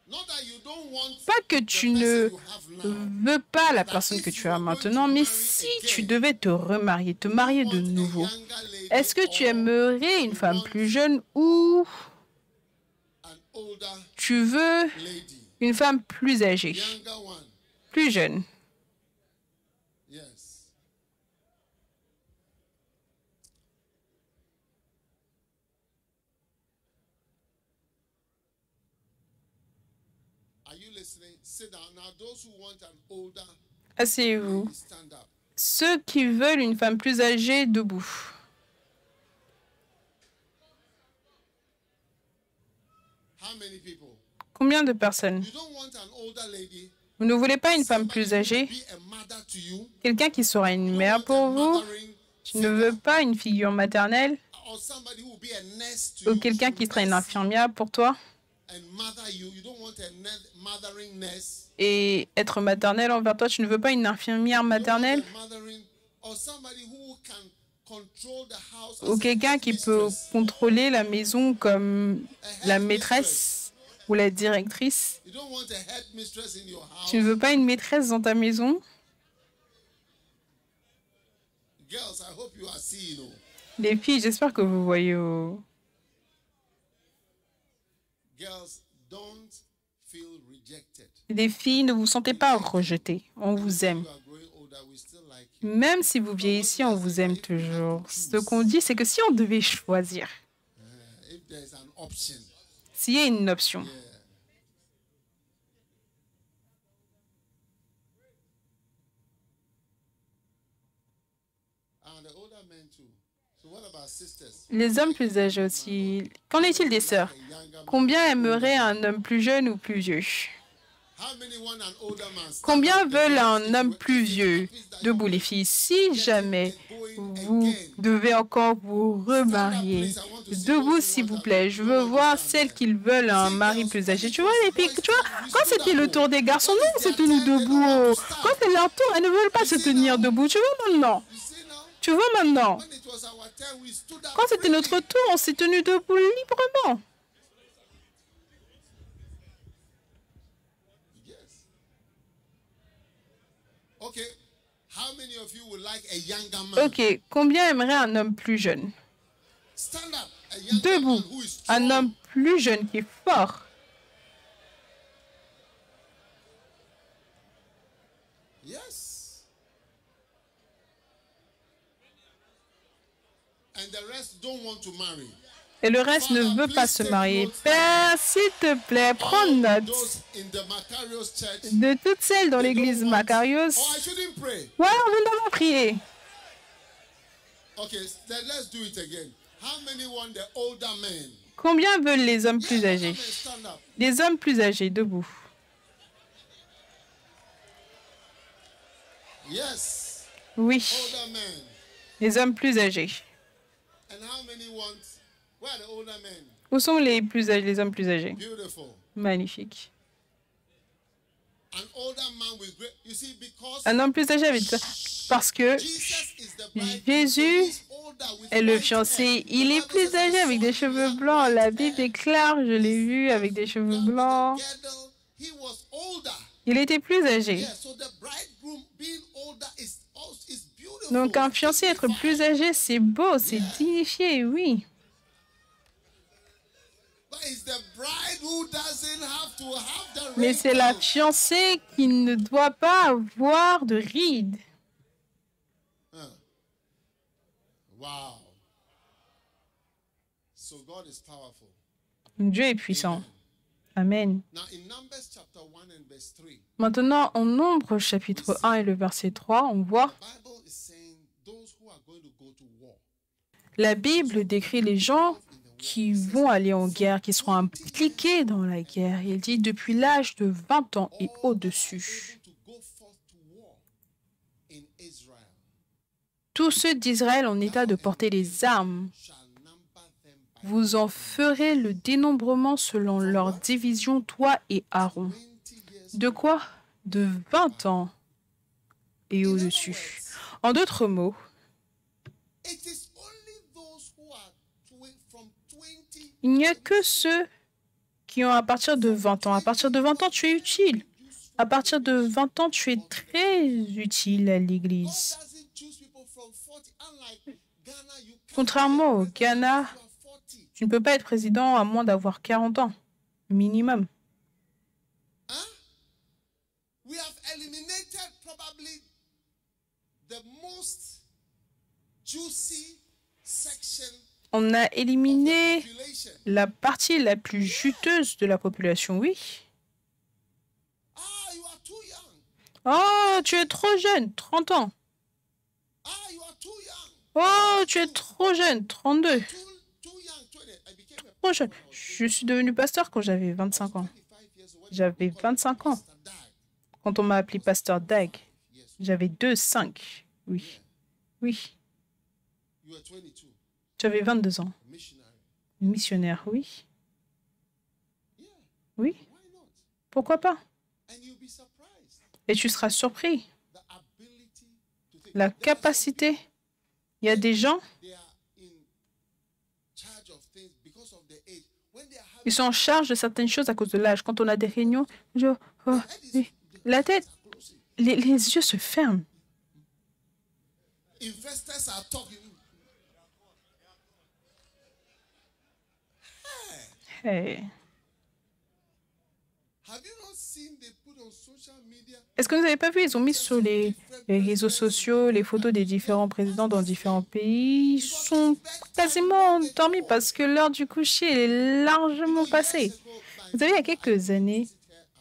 not that you don't want Pas que the tu person ne you have now. veux pas la personne que tu as maintenant, mais si tu devais te remarier, te marier de nouveau, Younger lady est-ce que tu or aimerais une femme plus jeune ou an older tu veux lady, une femme plus âgée, younger one. plus jeune? Yes. you listening? Sit down. Now, those who want an older, Asseyez-vous. stand up. Ceux qui veulent une femme plus âgée, debout. How many people? Combien de personnes? You don't want an older lady, Vous ne voulez pas une femme somebody plus who âgée? will be a mother to you. Quelqu'un qui sera une You don't mère want pour a vous? mothering Tu ne veux pas une figure maternelle? or somebody who will be a nurse to Ou you. quelqu'un qui sera une infirmière pour toi? And mother you. You don't want a mothering nurse. Et être maternelle envers toi, tu ne veux pas une infirmière You don't want maternelle? a mothering or somebody who can control the house Ou as a quelqu'un qui peut mistress. contrôler la maison comme la maîtresse ou la directrice? You don't want a headmistress in your house. Tu ne veux pas une maîtresse dans ta maison? Girls, I hope you are seeing. Oh. Les filles, j'espère que vous voyez. Oh. Girls, don't feel rejected. Les filles, ne vous sentez pas rejetées. On vous aime. You are growing older, we still like you. Même si vous vieillissez, on vous aime toujours. Ce qu'on dit, c'est que si on devait choisir, If there's an option, s'il y a une option, and the older men too. So what about sisters? les hommes plus âgés aussi, qu'en est-il des sœurs? A younger man. Combien aimeraient un homme plus jeune ou plus vieux? How many want an older man? Stand Combien up, veulent the un girls, homme if plus you vieux? happy that Debout you les filles, si jamais vous again. devez encore vous remarier, debout s'il vous plaît, je veux voir celles qui veulent un mari plus âgé. Tu vois les filles, tu vois, quand c'était le tour des garçons, non, on s'est tenus debout. Oh. Quand c'est leur tour, elles ne veulent pas se tenir debout. Tu vois maintenant? You see now? Tu vois maintenant? When it was our turn, we stood up. Quand c'était notre tour, on s'est tenus debout librement. Yes. Okay. How many of you would like a younger man? Ok, combien aimerait un homme plus jeune? Stand up. A younger Debout. man who is Un strong. homme plus jeune qui est fort. Yes. And the rest don't want to marry. Et le reste ne veut pas se marier. Père, s'il te plaît, prends note Those in the Macarius church. de toutes celles dans l'église Macarios. Oh, I shouldn't pray. Ouais, on vient d'avoir prié. Okay, then let's do it again. How many want the older men? Combien veulent les hommes plus Yeah, âgés? older men, stand up. Les hommes plus âgés, debout. Yes, Oui, older men. les hommes plus âgés. And how many want? Where are the older men? Où sont les plus âgés, les hommes plus âgés? Beautiful. Magnifique. An older man with great. You see, because Un homme plus âgé avec ça. Parce que Jesus is the bridegroom, Jésus he's older with est le white fiancé. hair. Il est The plus Bible says âgé he avec des saw cheveux him blancs. with La white Bible hair. est claire, je l'ai vu avec des cheveux Now, with blancs. the girdle, he was older. Il était plus âgé. Yeah, so the bridegroom being older is also is beautiful. Donc un fiancé être plus âgé, c'est beau, c'est dignifié, oui. But it's the bride who doesn't have to have the Mais c'est la wrinkles. fiancée qui ne doit pas avoir de rides. Wow. So God is powerful. Dieu est puissant. Amen. Now in Numbers chapter 1 and verse 3, Maintenant, en Nombre chapitre 1 et le verset 3, on voit the Bible is saying those who are going to go to war. la Bible décrit les gens qui vont aller en guerre, qui seront impliqués dans la guerre. Il dit depuis l'âge de 20 ans et au-dessus. To go forth to war in Israel Tous ceux d'Israël en état de porter les armes, shall number them by vous en ferez le dénombrement selon leur division, toi et Aaron. 20 years. De quoi? De 20 ans et au-dessus. En d'autres mots, It is only those who are from 20 il n'y a que ceux qui ont à partir de 20 ans. À partir de 20 ans, tu es utile. À partir de 20 ans, tu es très utile à l'Église. God doesn't choose people from 40. Unlike Ghana, you can't Contrairement au be Ghana, you are 40. tu ne peux pas être président à moins d'avoir 40 ans, minimum. Huh? We have eliminated probably the most juicy section On a of the éliminé population. la partie la plus juteuse de la population, oui. Oh, tu es trop jeune, 30 ans. Ah, you are too young. Oh, tu es trop jeune, 32. Too young. 20. I became a Trop jeune. pastor when I was Je suis devenu pasteur quand j'avais 25 ans. 25 years old. When J'avais they called me 25 ans Pastor Dag. quand on m'a appelé pasteur Dag. Yes. J'avais 2,5. Oui, oui. You were 22. J'avais 22 ans. A missionary. Missionnaire, oui. Yeah. Oui, Why not? pourquoi pas? And you'll be surprised. Et tu seras surpris. The ability to take. La There are some capacité. Il y a des gens, they are in charge of things because of their age. When they are having ils sont en charge de certaines choses à cause de l'âge. Quand on a des réunions, oh, oui. La tête, les yeux se ferment. investors are talking. Hey. Have you not seen they put on social media? Est-ce que vous n'avez pas vu, ils ont mis sur les réseaux sociaux les photos des différents présidents dans différents pays. Ils sont quasiment endormis parce que l'heure du coucher est largement passée. Vous savez, il y a quelques années,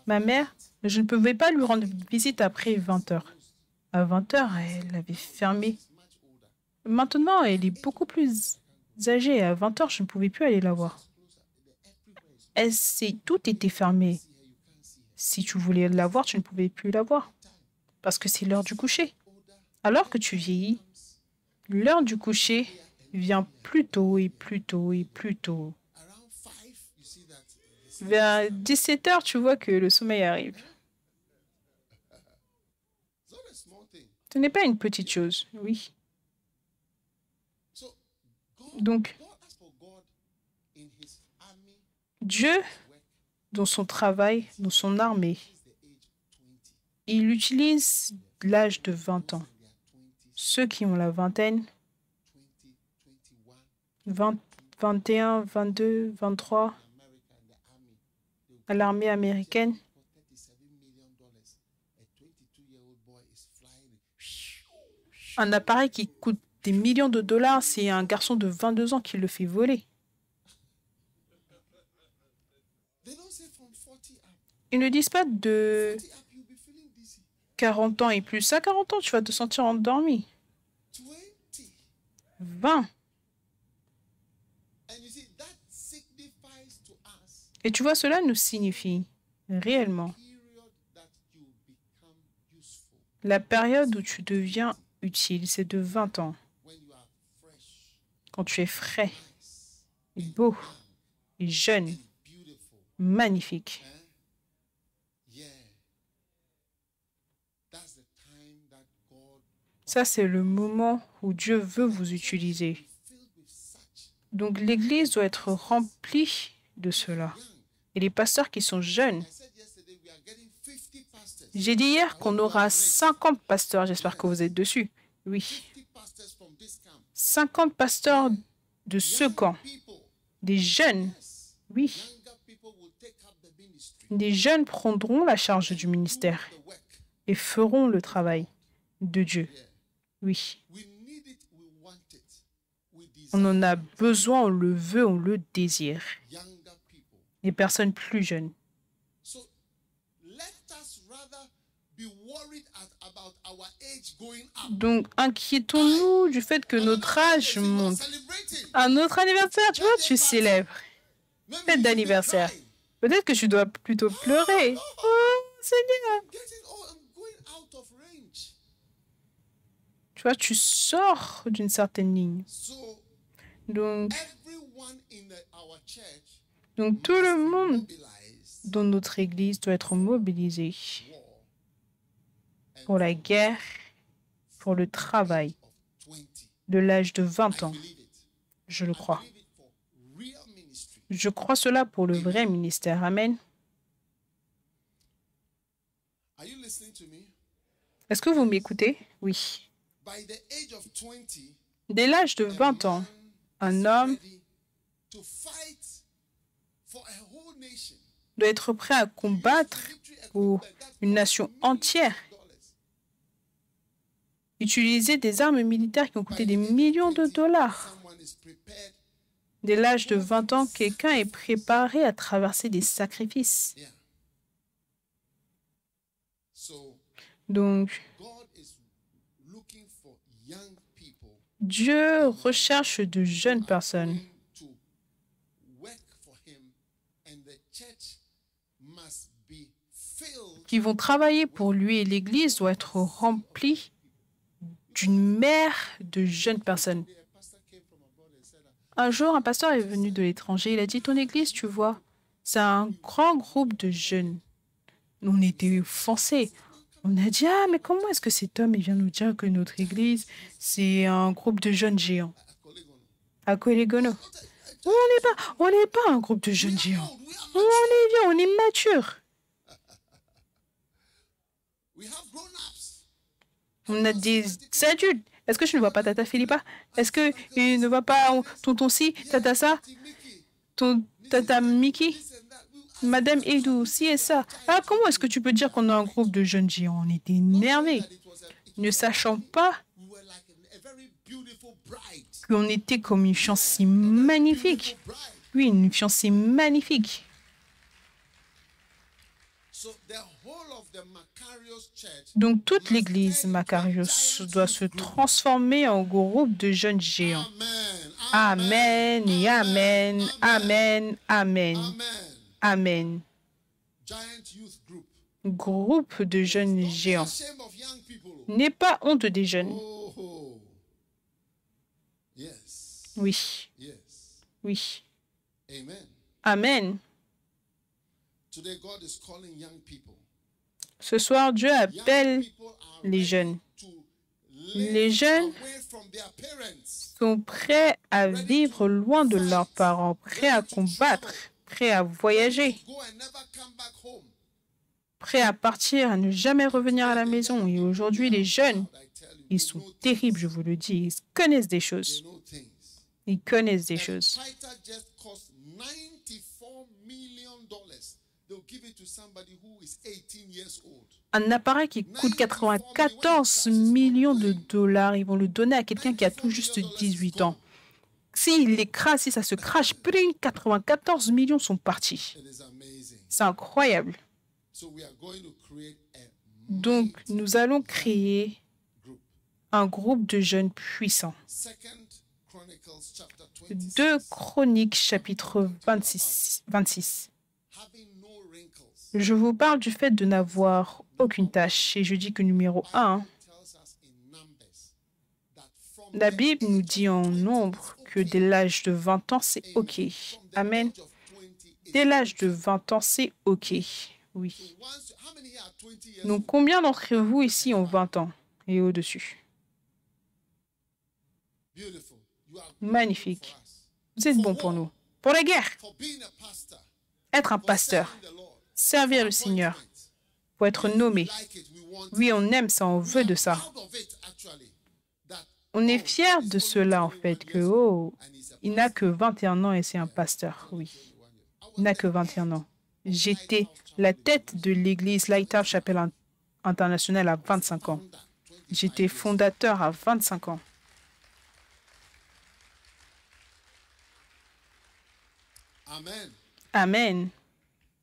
ma mère, je ne pouvais pas lui rendre visite après 20 heures. À 20 heures, elle avait fermé. Maintenant, elle est beaucoup plus âgée. À 20 heures, je ne pouvais plus aller la voir. Tout était fermé. Si tu voulais la voir, tu ne pouvais plus la voir. Parce que c'est l'heure du coucher. Alors que tu vieillis, l'heure du coucher vient plus tôt et plus tôt et plus tôt. Around 5, you see that. Vers 17 heures, tu vois que le sommeil arrive. It's not a small thing. Ce n'est pas une petite chose, oui. So God, Donc, God asked for God in His army Dieu, work dans son travail, dans son armée, is the age 20. il utilise l'âge de 20 ans. They are 20, Ceux qui ont la vingtaine, 20, 21. 21, 22, 23, America and the army. à l'armée américaine, For $37 million, a 22-year-old boy is flying. un appareil qui coûte des millions de dollars, c'est un garçon de 22 ans qui le fait voler. They don't say from 40 up. Ils ne disent pas de 40 up, you'll be feeling dizzy. 40 ans et plus. À 40 ans, tu vas te sentir endormi. 20. 20. And you see, that signifies to us Et tu vois, cela nous signifie réellement period that you become useful la période où tu deviens utile, c'est de 20 ans. when you are fresh, Quand tu es frais, nice, et beau, et jeune, beautiful. magnifique. Yeah. That's the time that God Ça, c'est le moment où Dieu veut vous utiliser. filled with such Donc, l'Église doit être remplie de cela. Et les pasteurs qui sont jeunes, I said yesterday we are getting 50 pastors. j'ai dit hier qu'on aura 50 pasteurs, j'espère que vous êtes dessus. Oui, 50 pastors from this camp. 50 pasteurs de ce camp. People, Des jeunes, yes, oui, younger people will take up the ministry, des jeunes prendront la charge du ministère the work. et feront le travail de Dieu. Oui, We need it, we want it. We on desire en a besoin, on le veut, on le désire. younger people. Les personnes plus jeunes. So let us rather be worried about our age going up. Donc, inquiétons-nous du fait que notre âge You are monte. celebrating. À notre anniversaire, tu vois, tu célèbres. Maybe Fête you should be d'anniversaire. crying. Peut-être que tu dois plutôt pleurer. Oh, Seigneur. I'm going out of range. Tu vois, tu sors d'une certaine ligne. So Donc, everyone in our church tout le monde mobilized dans notre Église doit être mobilisé war pour la guerre, pour le travail of 20. de l'âge de 20 I ans. believe it. Je le I crois. believe it for real ministry. Je crois cela pour le vrai ministère. Amen. Are you listening to me? Est-ce que vous m'écoutez? Oui. By the age of 20, Dès l'âge de 20 ans, un homme ready to fight for a whole nation. doit être prêt à combattre pour une nation entière. Utiliser des armes militaires qui ont coûté des millions de dollars. Someone is prepared. Dès l'âge de 20 ans, quelqu'un est préparé à traverser des sacrifices. Yeah. So Donc, God is looking for young people Dieu recherche de jeunes personnes to work for him, and the church must be filled. qui vont travailler pour lui et l'Église doit être remplie d'une mer de jeunes personnes. A pastor came from abroad and said, Un jour, un pasteur est venu de l'étranger. Il a dit, ton Église, tu vois, c'est un grand groupe de jeunes. On était foncés. On a dit, ah, mais comment est-ce que cet homme il vient nous dire que notre Église, c'est un groupe de jeunes géants à Colégono. On n'est pas un groupe de jeunes géants. On est vieux, on est mature. we have grown-ups. On a des adultes. Est-ce que je ne vois pas Tata Philippa? Est-ce que il ne voit pas tonton si, Tata ça, Tata Mickey, Madame Edou, si et ça? Ah, comment est-ce que tu peux dire qu'on a un groupe de jeunes géants? On était énervés, ne sachant pas We were like a very beautiful bride. qu'on était comme une fiancée magnifique. Bride. Oui, une fiancée magnifique. So the whole of the Macarius church Donc toute l'église Macarius doit se transformer en groupe de jeunes géants. Amen. Amen et amen, amen, amen, Amen. amen. Giant youth group. Groupe de jeunes géants. Shame of young people. N'aie pas honte des jeunes. Oh. Yes. Oui, Yes. oui. Amen. Amen. Today God is calling young people. Ce soir, Dieu Young appelle people are les ready jeunes. to Les live jeunes away from their parents. sont prêts à vivre loin de leurs parents, prêts à combattre, prêts à voyager, Go and never come back home. prêts à partir, à ne jamais revenir à la maison. Et aujourd'hui, les jeunes, I tell you, ils sont terribles, je vous le dis. Ils connaissent des they choses. know things. Ils connaissent des choses. Fighter just cost $94 million. They'll give it to somebody who is 18 years old. Un appareil qui coûte 94 millions de dollars, ils vont le donner à quelqu'un qui a tout juste 18 ans. S'il l'écrase, si ça se crache, 94 millions sont partis. It is amazing. C'est incroyable. So we are going to create a Donc, nous allons créer group. un groupe de jeunes puissants. Second Chronicles chapter 26. 2 Chroniques, chapitre 26. Having no wrinkles. Je vous parle du fait de n'avoir aucune tâche. Et je dis que numéro 1, Tells us in Numbers that from la the Bible nous dit en nombre que dès l'âge de 20 ans, c'est OK. Amen. age of 20 Dès l'âge de 20 ans, c'est OK. Oui. once, how many are 20 years Donc, old? combien d'entre vous ici ont 20 ans et au-dessus? Beautiful. You are Magnifique. for us. Vous êtes bons pour nous. Pour la guerre, For being a pastor. être un For pasteur, serving the Lord. servir le Seigneur, Appointment. pour être nommé. Like it, we want Oui, on aime ça, on it. veut de We ça. are proud of it, actually, that, On est oh, fiers he's de only cela, en 21 fait, que, years oh, and he's a il n'a pastor. que 21 ans et c'est un pasteur. Oui, 21 years. I was il n'a que 21 ans. J'étais la tête de l'église Lighthouse Chapel International à 25 ans. founder, 25 J'étais years. fondateur à 25 ans. Amen. Amen.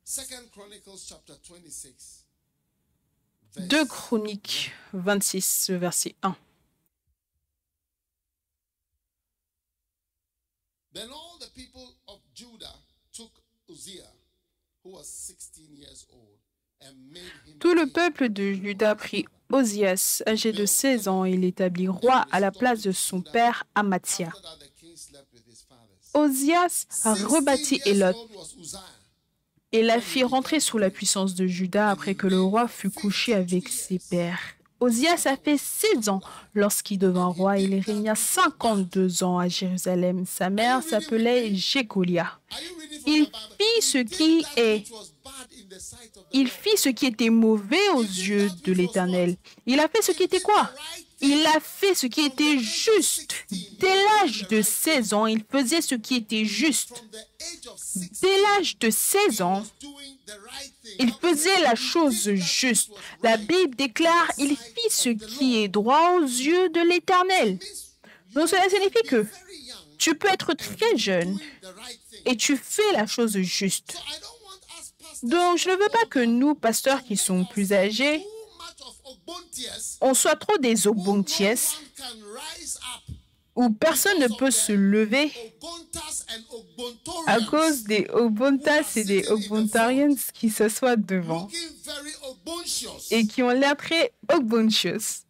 Second Chronicles chapter 26. 2 Chroniques 26, verset 1. Then all the people of Judah took Uzziah, who was 16 years old, and made him Tout le king. peuple de Juda prit Osias, âgé de 16 ans, et l'établit roi à la place de son père Amathia. After that, the king slept with his fathers. Osias a 16 rebâti years Élot old was Uzziah. et la fit rentrer sous la puissance de Juda après que le roi fut couché avec ses pères. Osias a fait 16 ans lorsqu'il devint roi. Il régna 52 ans à Jérusalem. Sa mère s'appelait Jécolia. Are you reading from Il the Bible? fit ce He qui did that est which was bad in the sight of the Il Lord. fit ce qui était mauvais aux yeux de l'Éternel. Il a fait ce qui était quoi? Il a fait ce qui était juste. Dès l'âge de 16 ans, il faisait ce qui était juste. From the age of 6, Dès l'âge de 16 ans, doing the right thing. il faisait la chose juste. La Bible déclare, il fit ce qui est droit aux yeux de l'Éternel. Donc cela signifie que Very young, tu peux être très jeune doing the right thing. et tu fais la chose juste. So I don't want us pastors Donc je ne veux pas que nous, pasteurs qui sont plus âgés, too much on soit trop des Ogbontiès, où personne ne peut se lever à cause des Ogbontas et des Ogbontarians qui s'assoient devant et qui ont l'air très Ogbontious.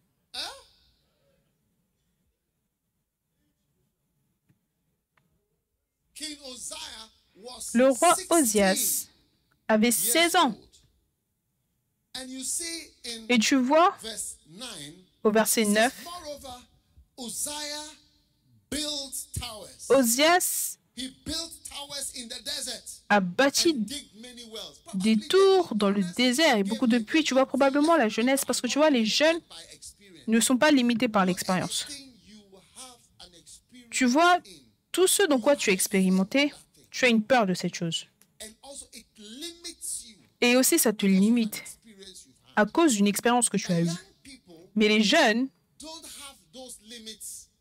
Le roi Osias avait 16 ans. Et tu vois, au verset 9, Osias a bâti des tours dans le désert et beaucoup de puits. Tu vois probablement la jeunesse, parce que tu vois, les jeunes ne sont pas limités par l'expérience. Tu vois, tout ce dans quoi tu as expérimenté, tu as une peur de cette chose. Et aussi, ça te limite à cause d'une expérience que tu as eue. Mais les jeunes,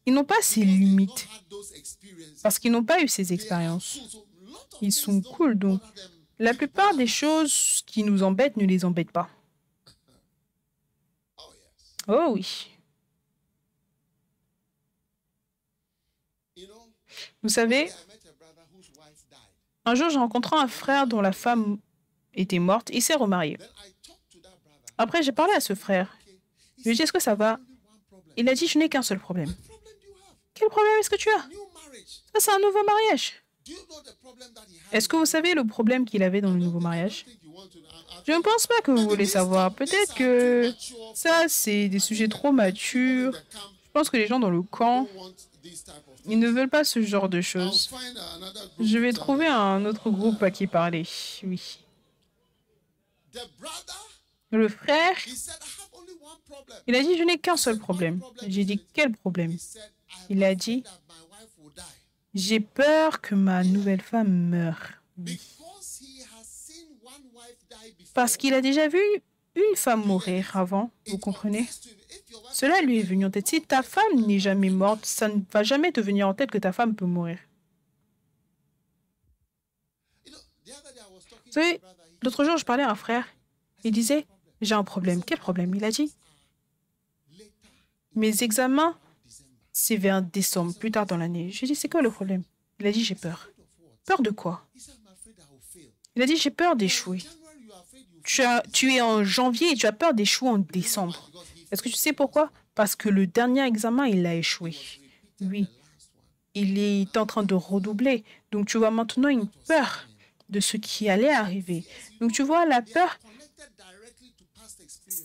ils n'ont pas ces limites parce qu'ils n'ont pas eu ces expériences. Ils sont cool, donc la plupart des choses qui nous embêtent ne les embêtent pas. Oh oui. Vous savez, un jour, j'ai rencontré un frère dont la femme était morte. Il s'est remarié. Après, j'ai parlé à ce frère. Je lui ai dit, est-ce que ça va? Il a dit, je n'ai qu'un seul problème. Quel problème est-ce que tu as? Ça, c'est un nouveau mariage. Est-ce que vous savez le problème qu'il avait dans le nouveau mariage? Je ne pense pas que vous voulez savoir. Peut-être que ça, c'est des sujets trop matures. Je pense que les gens dans le camp, ils ne veulent pas ce genre de choses. Je vais trouver un autre groupe à qui parler. Oui. Le frère, il a dit, je n'ai qu'un seul problème. J'ai dit, quel problème? Il a dit, j'ai peur que ma nouvelle femme meure. Parce qu'il a déjà vu une femme mourir avant, vous comprenez? Cela lui est venu en tête. Si ta femme n'est jamais morte, ça ne va jamais te venir en tête que ta femme peut mourir. Vous savez, l'autre jour, je parlais à un frère. Il disait, j'ai un problème. Quel problème? Il a dit, mes examens, c'est vers décembre, plus tard dans l'année. J'ai dit, c'est quoi le problème? Il a dit, j'ai peur. Peur de quoi? Il a dit, j'ai peur d'échouer. Tu es en janvier et tu as peur d'échouer en décembre. Est-ce que tu sais pourquoi? Parce que le dernier examen, il a échoué. Oui. Il est en train de redoubler. Donc, tu vois maintenant une peur de ce qui allait arriver. Donc, tu vois, la peur,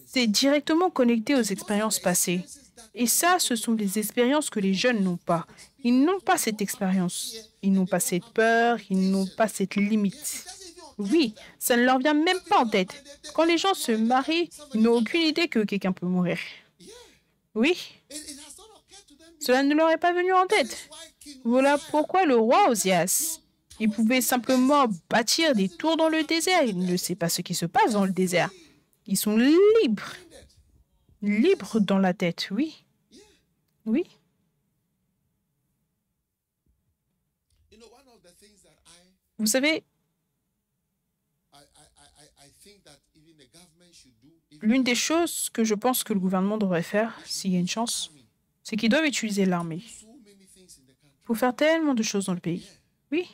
c'est directement connecté aux expériences passées. Et ça, ce sont des expériences que les jeunes n'ont pas. Ils n'ont pas cette expérience. Ils n'ont pas cette peur. Ils n'ont pas cette limite. Oui, ça ne leur vient même pas en tête. Quand les gens se marient, ils n'ont aucune idée que quelqu'un peut mourir. Oui, cela ne leur est pas venu en tête. Voilà pourquoi le roi Osias, il pouvait simplement bâtir des tours dans le désert. Il ne sait pas ce qui se passe dans le désert. Ils sont libres. Libres dans la tête, oui. Oui. Vous savez, l'une des choses que je pense que le gouvernement devrait faire, s'il y a une chance, c'est qu'ils doivent utiliser l'armée pour faire tellement de choses dans le pays. Oui.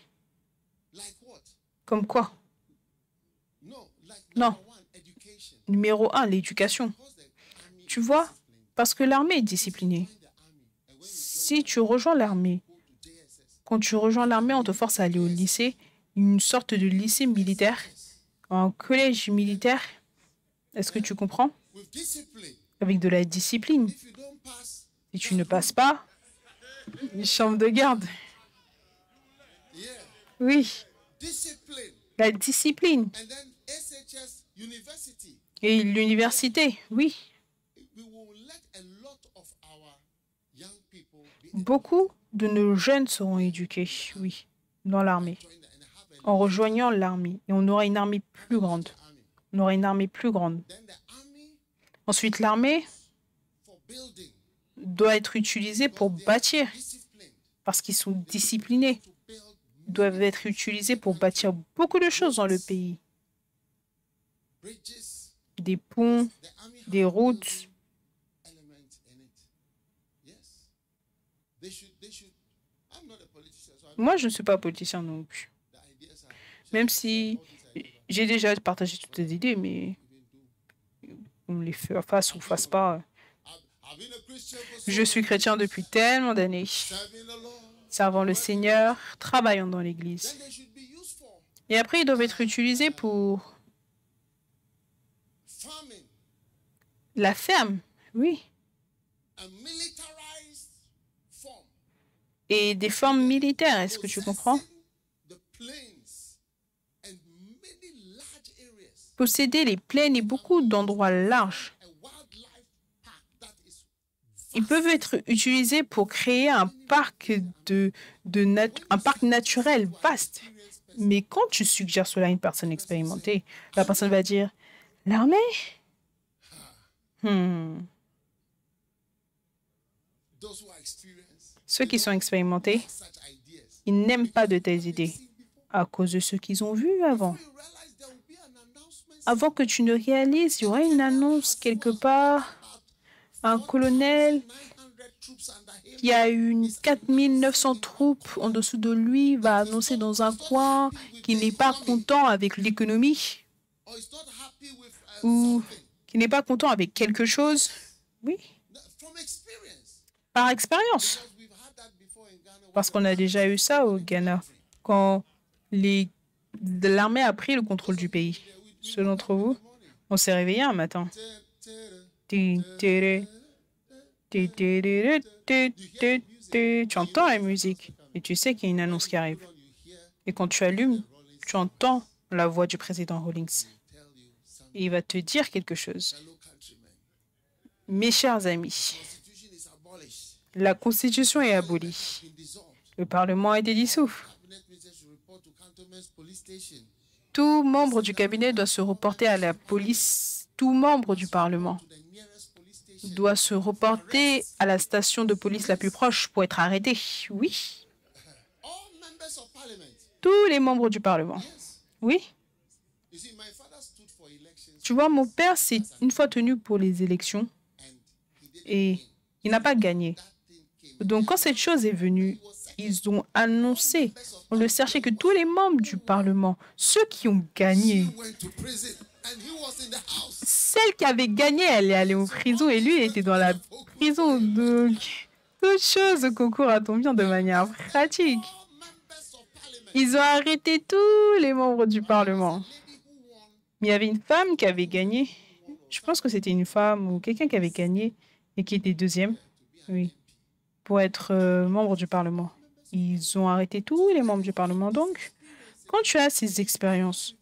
Comme quoi? Non. Numéro 1, l'éducation. Tu vois, parce que l'armée est disciplinée. Si tu rejoins l'armée, quand tu rejoins l'armée, on te force à aller au lycée, une sorte de lycée militaire, un collège militaire. Est-ce que tu comprends? Avec de la discipline. Si tu ne passes pas, une chambre de garde. Oui. La discipline. Et l'université, oui. Beaucoup de nos jeunes seront éduqués, oui, dans l'armée, en rejoignant l'armée. Et on aura une armée plus grande. On aura une armée plus grande. Ensuite, l'armée doit être utilisée pour bâtir, parce qu'ils sont disciplinés. Ils doivent être utilisés pour bâtir beaucoup de choses dans le pays. des ponts, The army has des routes. element in it. Yes. They should. I'm not a politician, so I don't Moi, je ne suis pas politicien non plus. the ideas are Même shared, si all these ideas, but j'ai déjà partagé toutes les idées, mais even do. on les fasse ou fasse pas. I've been a Christian for so Je suis chrétien depuis tellement d'années, serving the Lord. servant le Seigneur, travaillant dans l'Église. Then they should be used for Et après, ils doivent être utilisés pour farming, la ferme, oui, a militarized form. et des formes militaires. Est-ce que tu comprends? Possessing the plains and many large areas. Posséder les plaines et beaucoup d'endroits larges. A wildlife park that is Ils peuvent être utilisés pour créer un parc un parc naturel vaste. Mais quand tu suggères cela à une personne expérimentée, la personne va dire, l'armée? those who are experienced. Ceux qui sont expérimentés, Such ideas. ils n'aiment pas de telles idées à cause de ce qu'ils ont vu avant. You realize there will be an announcement. Avant que tu ne réalises, il y aura une annonce quelque part. Un colonel 900 troops under him. qui a une 4900 troupes en dessous de lui va annoncer dans un coin qu'il n'est pas content avec l'économie Or is not happy with ou something. qu'il n'est pas content avec quelque chose. Oui, From experience. par expérience. Because we've had that before in Ghana. Parce qu'on a déjà eu ça au Ghana quand l'armée a pris le contrôle du pays. Ceux d'entre vous, on s'est réveillé un matin. Tu entends la musique et tu sais qu'il y a une annonce qui arrive. Et quand tu allumes, tu entends la voix du président Rawlings. Et il va te dire quelque chose. Fellow countrymen. Mes chers amis, Constitution is abolished. la Constitution est abolie. Been dissolved. Le Parlement a été dissous. Cabinet ministers should report to Cantonment's police station. Tout membre du cabinet doit se reporter à la police. Tout membre du Parlement To the nearest police station. doit se reporter à la station de police la plus proche pour être arrêté. Oui, All members of parliament. tous les membres du Parlement. Yes. Oui, You see, my father stood for elections tu vois, mon père s'est une fois tenu pour les élections and he didn't et win. il n'a pas gagné. That thing came. Donc, quand cette chose est venue, ils ont annoncé, on le cherchait, que tous les membres du Parlement, ceux qui ont gagné, He went to prison and he was in the house. celle qui avait gagné, elle est allée en prison et lui, il était dans la prison. Donc, toute chose concourt à ton bien de manière pratique. All members of parliament. Ils ont arrêté tous les membres du Parlement. Lady who won. Mais il y avait une femme qui avait gagné. Je pense que c'était une femme ou quelqu'un qui avait gagné et qui était deuxième. Oui, pour être membre du Parlement. Ils ont arrêté tous les membres du Parlement. Donc, quand tu as ces expériences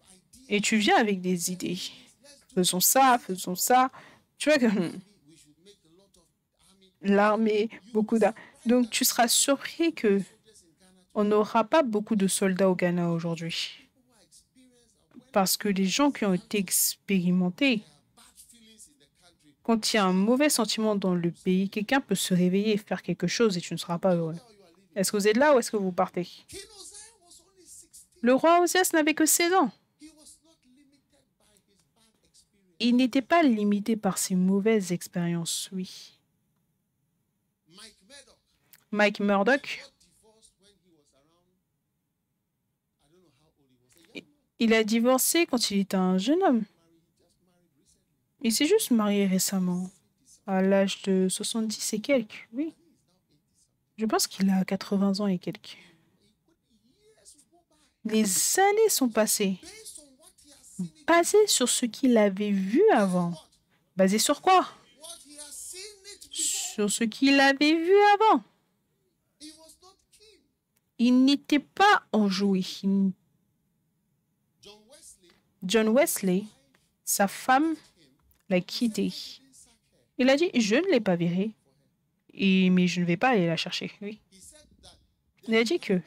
et tu viens avec des idées, faisons ça, tu vois que l'armée, beaucoup d'armes. Donc, tu seras surpris que on n'aura pas beaucoup de soldats au Ghana aujourd'hui. Parce que les gens qui ont été expérimentés, quand il y a un mauvais sentiment dans le pays, quelqu'un peut se réveiller et faire quelque chose et tu ne seras pas heureux. Est-ce que vous êtes là ou est-ce que vous partez? King Uzziah was only 16. Le roi Osias n'avait que 16 ans. He was not limited by his bad experience. Il n'était pas limité par ses mauvaises expériences, oui. Mike Murdoch Mike Murdoch, got divorced when he was around, I don't know how old he was. A young man. il a divorcé quand il était un jeune homme. Il s'est juste marié récemment, à l'âge de 70 et quelques, oui. Je pense qu'il a 80 ans et quelques. Les années sont passées, Based on what he has seen, basées sur ce qu'il avait vu avant. Basé sur quoi? what he has seen it before, Sur ce qu'il avait vu avant. he was not keen. Il n'était pas enjoué. John Wesley John Wesley, sa femme, l'a quitté. Il a dit, je ne l'ai pas virée, mais je ne vais pas aller la chercher. Oui. he said that Il a dit que that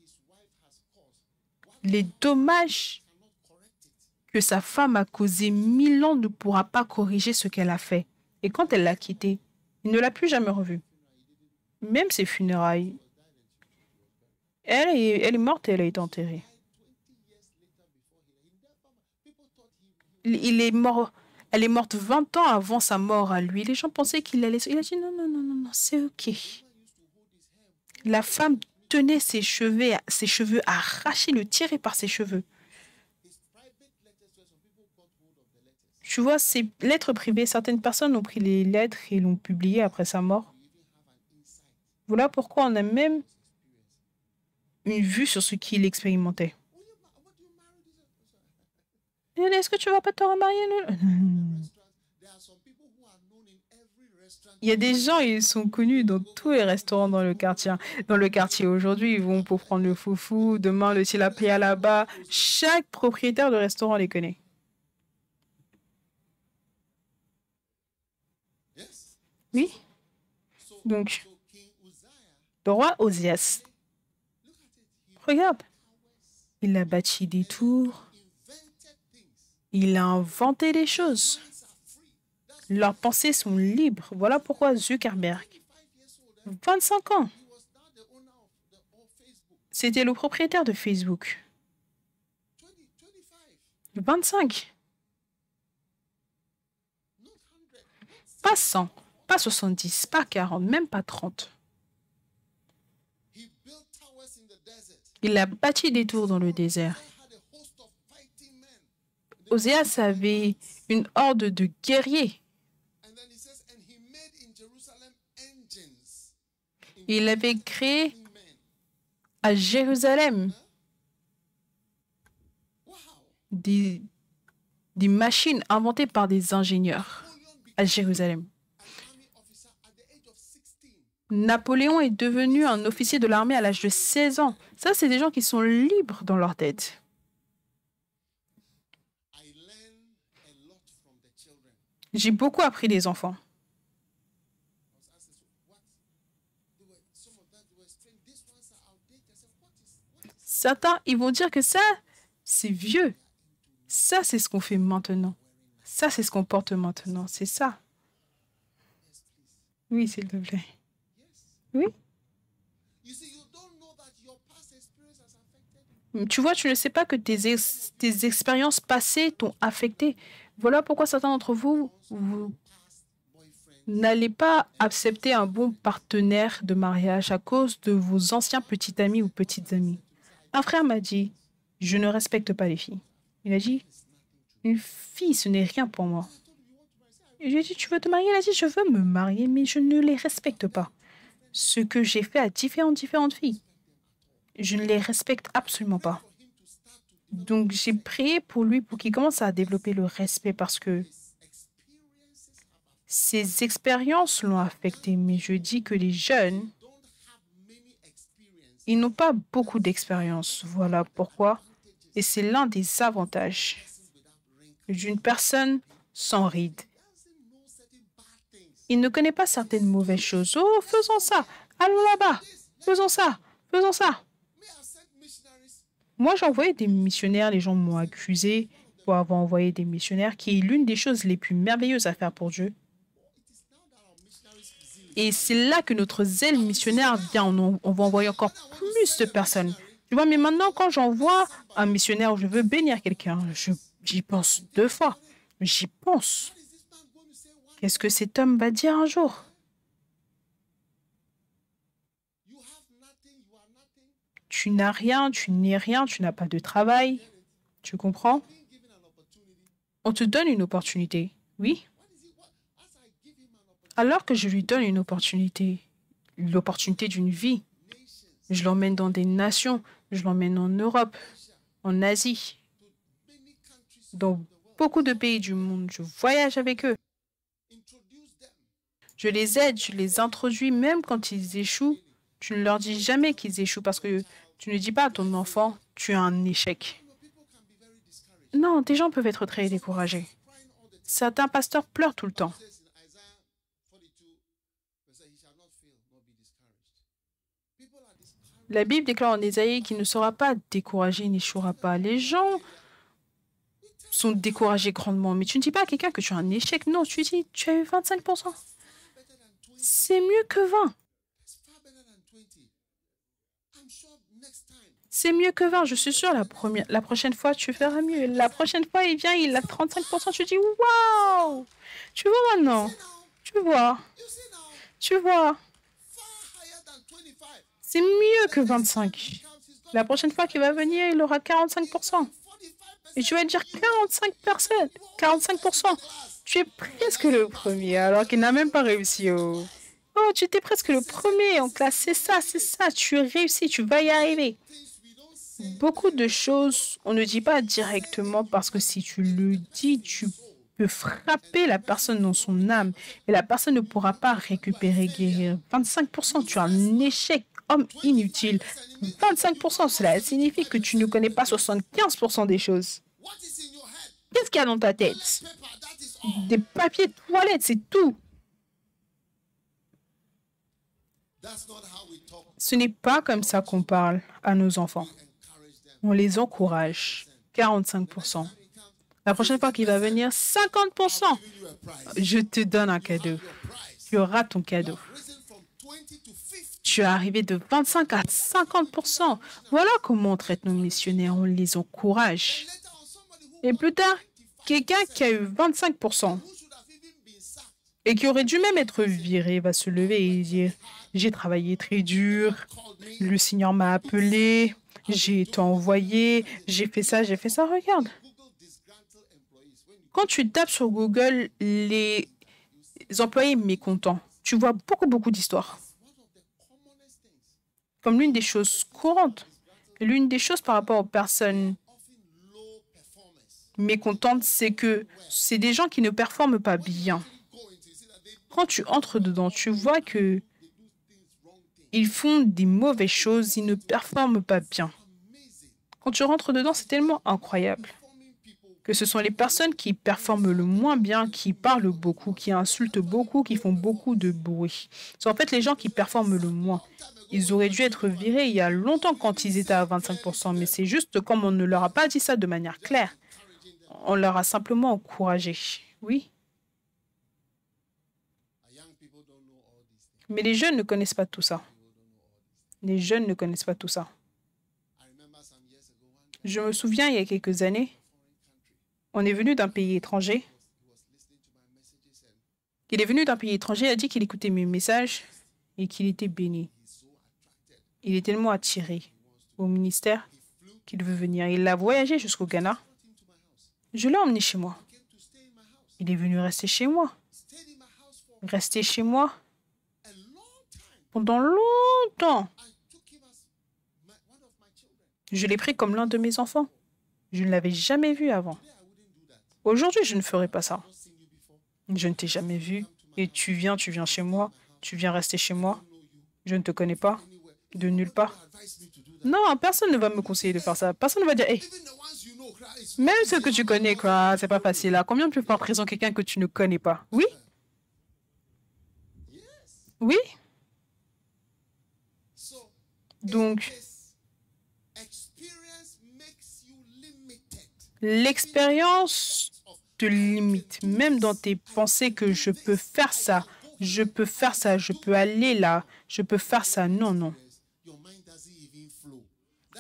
his wife has caused, les dommages cannot correct it. que sa femme a causés 1000 ans ne pourra pas corriger ce qu'elle a fait. Et quand elle l'a quitté, il ne l'a plus jamais revue. Même ses funérailles. Elle est morte et elle a été enterrée. Il est mort Elle est morte 20 ans avant sa mort à lui. Les gens pensaient qu'il allait... Il a dit non, non, non, non, non, c'est OK. La femme tenait ses cheveux arrachés, le tirait par ses cheveux. Tu vois, ces lettres privées, certaines personnes ont pris les lettres et l'ont publiées après sa mort. Voilà pourquoi on a même une vue sur ce qu'il expérimentait. Est-ce que tu vas pas te remarier? Il y a des gens, ils sont connus dans tous les restaurants dans le quartier. Dans le quartier aujourd'hui, ils vont pour prendre le foufou, demain le tilapia là-bas. Chaque propriétaire de restaurant les connaît. Oui. Donc, le roi Osias, regarde, il a bâti des tours, il a inventé des choses. Leurs pensées sont libres. Voilà pourquoi Zuckerberg, 25 ans, c'était le propriétaire de Facebook. 25. Pas 100, pas 70, pas 40, même pas 30. Il a bâti des tours dans le désert. Oséas avait une horde de guerriers. Il avait créé à Jérusalem des machines inventées par des ingénieurs à Jérusalem. Napoléon est devenu un officier de l'armée à l'âge de 16 ans. Ça, c'est des gens qui sont libres dans leur tête. J'ai beaucoup appris des enfants. Certains, ils vont dire que ça, c'est vieux. Ça, c'est ce qu'on fait maintenant. Ça, c'est ce qu'on porte maintenant. C'est ça. Oui, s'il te plaît. Oui. Tu vois, tu ne sais pas que tes expériences passées t'ont affecté. Voilà pourquoi certains d'entre vous, vous n'allez pas accepter un bon partenaire de mariage à cause de vos anciens petits amis ou petites amies. Un frère m'a dit, je ne respecte pas les filles. Il a dit, une fille, ce n'est rien pour moi. Et j'ai dit, tu veux te marier? Il a dit, je veux me marier, mais je ne les respecte pas. Ce que j'ai fait à différentes filles, je ne les respecte absolument pas. Donc, j'ai prié pour lui pour qu'il commence à développer le respect parce que ses expériences l'ont affecté. Mais je dis que les jeunes, ils n'ont pas beaucoup d'expérience. Voilà pourquoi. Et c'est l'un des avantages d'une personne sans rides. Il ne connaît pas certaines mauvaises choses. Oh, faisons ça. Allons là-bas. Faisons ça. Faisons ça. Moi, j'ai envoyé des missionnaires. Les gens m'ont accusé pour avoir envoyé des missionnaires, qui est l'une des choses les plus merveilleuses à faire pour Dieu. Et c'est là que notre zèle missionnaire vient. On va envoyer encore plus de personnes. Tu vois, mais maintenant, quand j'envoie un missionnaire où je veux bénir quelqu'un, j'y pense 2 fois. J'y pense. Qu'est-ce que cet homme va dire un jour? Tu n'as rien, tu n'es rien, tu n'as pas de travail. Tu comprends? On te donne une opportunité. Oui. Alors que je lui donne une opportunité, l'opportunité d'une vie, je l'emmène dans des nations, je l'emmène en Europe, en Asie, dans beaucoup de pays du monde. Je voyage avec eux. Je les aide, je les introduis, même quand ils échouent. Tu ne leur dis jamais qu'ils échouent parce que tu ne dis pas à ton enfant, tu as un échec. Non, des gens peuvent être très découragés. Certains pasteurs pleurent tout le temps. La Bible déclare en Ésaïe qu'il ne sera pas découragé, il n'échouera pas. Les gens sont découragés grandement, mais tu ne dis pas à quelqu'un que tu as un échec. Non, tu dis, tu as eu 25%. C'est mieux que 20. C'est mieux que 20, je suis sûre. La prochaine fois, tu feras mieux. La prochaine fois, il vient, il a 35%. Tu dis, waouh! Tu vois maintenant? Tu vois? Tu vois? C'est mieux que 25. La prochaine fois qu'il va venir, il aura 45%. Et tu vas dire 45%. 45%. Tu es presque le premier, alors qu'il n'a même pas réussi. Oh, oh, tu étais presque le premier en classe. C'est ça, c'est ça. Tu réussis, tu vas y arriver. Beaucoup de choses, on ne dit pas directement parce que si tu le dis, tu peux frapper la personne dans son âme et la personne ne pourra pas récupérer, guérir. 25%, tu as un échec, homme inutile. 25%, cela signifie que tu ne connais pas 75% des choses. Qu'est-ce qu'il y a dans ta tête? Des papiers de toilette, c'est tout. Ce n'est pas comme ça qu'on parle à nos enfants. On les encourage. 45%. La prochaine fois qu'il va venir, 50%. Je te donne un cadeau. Tu auras ton cadeau. Tu es arrivé de 25 à 50%. Voilà comment on traite nos missionnaires. On les encourage. Et plus tard, quelqu'un qui a eu 25% et qui aurait dû même être viré va se lever et dire « J'ai travaillé très dur. Le Seigneur m'a appelé. J'ai été envoyé. J'ai fait ça, j'ai fait ça. » Regarde. Quand tu tapes sur Google les employés mécontents, tu vois beaucoup d'histoires. Comme l'une des choses courantes, l'une des choses par rapport aux personnes mécontentes, c'est que c'est des gens qui ne performent pas bien. Quand tu entres dedans, tu vois que ils font des mauvaises choses, ils ne performent pas bien. Quand tu rentres dedans, c'est tellement incroyable que ce sont les personnes qui performent le moins bien, qui parlent beaucoup, qui insultent beaucoup, qui font beaucoup de bruit. C'est en fait les gens qui performent le moins. Ils auraient dû être virés il y a longtemps quand ils étaient à 25%, mais c'est juste comme on ne leur a pas dit ça de manière claire. On leur a simplement encouragé. Oui. Mais les jeunes ne connaissent pas tout ça. Les jeunes ne connaissent pas tout ça. Je me souviens, il y a quelques années, on est venu d'un pays étranger. Il est venu d'un pays étranger, il a dit qu'il écoutait mes messages et qu'il était béni. Il est tellement attiré au ministère qu'il veut venir. Il a voyagé jusqu'au Ghana. Je l'ai emmené chez moi. Il est venu rester chez moi. Rester chez moi pendant longtemps. Je l'ai pris comme l'un de mes enfants. Je ne l'avais jamais vu avant. Aujourd'hui, je ne ferai pas ça. Je ne t'ai jamais vu et tu viens chez moi, tu viens rester chez moi. Je ne te connais pas, de nulle part. Non, personne ne va me conseiller de faire ça. Personne ne va dire, hey, même ceux que tu connais, quoi, c'est pas facile. Là. Combien tu peux faire présent quelqu'un que tu ne connais pas? Oui? Oui? Donc, l'expérience te limite, même dans tes pensées que je peux faire ça, je peux faire ça, je peux aller là, je peux faire ça. Non, non.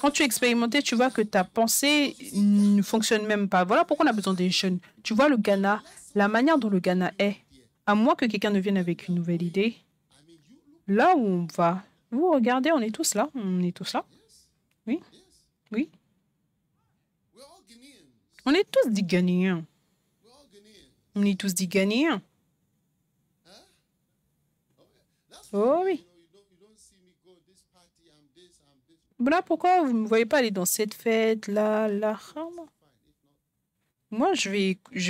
Quand tu es expérimenté, tu vois que ta pensée ne fonctionne même pas. Voilà pourquoi on a besoin des jeunes. Tu vois le Ghana, la manière dont le Ghana est, à moins que quelqu'un ne vienne avec une nouvelle idée, là où on va, vous regardez, on est tous là, on est tous là. Oui, oui. On est tous des Ghanéens. On est tous des Ghanéens. Oh oui. Voilà pourquoi vous ne me voyez pas aller dans cette fête, là, là. Moi, je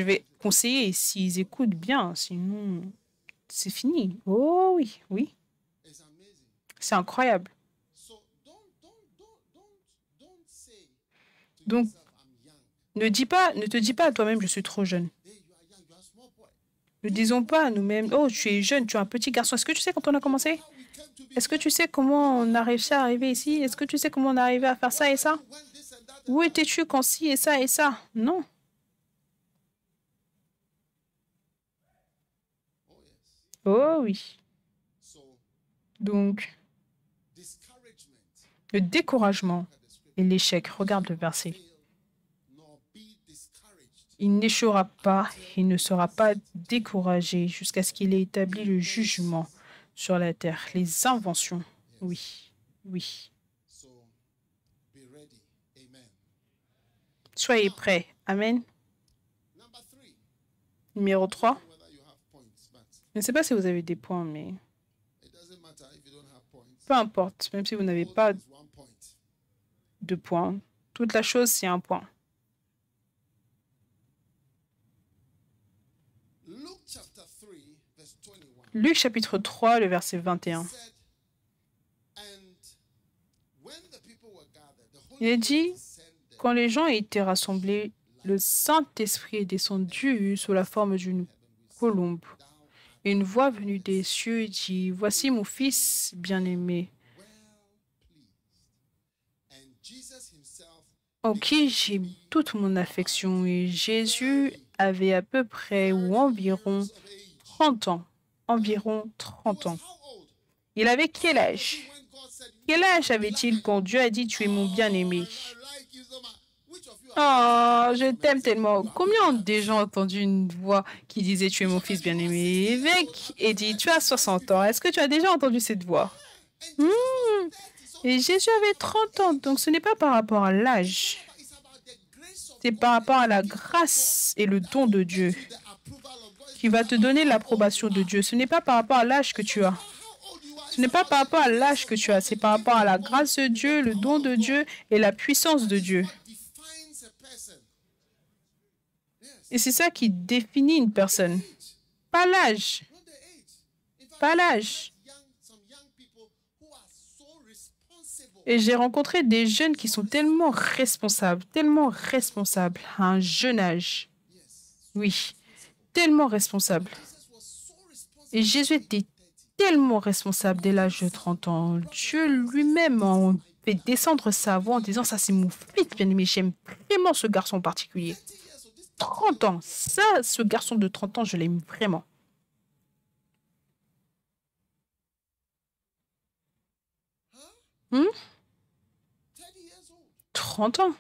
vais conseiller s'ils écoutent bien, sinon c'est fini. Oh oui, oui. C'est incroyable. Donc, ne te dis pas à toi-même, je suis trop jeune. Ne disons pas à nous-mêmes, oh, tu es jeune, tu es un petit garçon. Est-ce que tu sais quand on a commencé? Est-ce que tu sais comment on a réussi à arriver ici? Est-ce que tu sais comment on est arrivé à faire ça et ça? Où étais-tu quand ci et ça et ça? Non. Oh oui. Donc, le découragement. et l'échec. Regarde le verset. fail nor be discouraged Il n'échouera pas, il ne sera pas découragé jusqu'à ce qu'il ait établi le jugement sur la terre. Les inventions, oui, oui. so be ready. Amen. Soyez prêts. Amen. Number 3, Numéro 3. whether you have points, but Je ne sais pas si vous avez des points, mais it doesn't matter if you don't have points. peu importe, même si vous n'avez All pas is 1 point. de points. Toute la chose, c'est un point. Luke chapter 3 verse 21 Luc chapitre 3, le verset 21. said, and when the people were gathered, the Il Holy a Ghost dit, descended quand les gens étaient rassemblés, le Saint-Esprit est descendu sous la forme d'une colombe. Et une voix venue des cieux dit, voici mon fils bien-aimé, well pleased. And Jesus himself en qui j'ai toute mon affection. Et Jésus avait à peu près ou environ of age 30 ans. Environ 30 ans. how old? Il avait quel âge? When God said, Quel âge avait-il quand Dieu a dit, tu es mon bien-aimé? I like you so much. Which of you are Oh, je t'aime tellement. Combien ont déjà entendu une voix qui disait, tu es mon fils bien-aimé? Évêque et dit, tu as 60 ans. Est-ce que tu as déjà entendu cette voix? and Hmm. 30, so Et Jésus avait 30 ans, donc ce n'est pas par rapport à l'âge. it's about the grace of C'est par rapport à la grâce et le don de Dieu the approval of God. qui va te donner l'approbation de Dieu. Ce n'est pas par rapport à l'âge que tu as. How old you are Ce n'est pas par rapport à l'âge que tu as, c'est par rapport à la grâce de Dieu, le don de Dieu et la puissance de Dieu. defines a person. Et c'est ça qui définit une personne. Pas l'âge, Not the age. In fact, pas l'âge. some young people who are so responsible. Et j'ai rencontré des jeunes qui sont tellement responsables à un jeune âge. Oui, tellement responsables. Jesus was so responsible. Et Jésus était tellement responsable dès l'âge de 30 ans. Dieu lui-même en fait descendre sa voix en disant, ça c'est mon fils bien-aimé, j'aime vraiment ce garçon en particulier. 30 years of this 30 ans, ça, ce garçon de 30 ans, je l'aime vraiment. Hmm? 30 years old. 30 ans.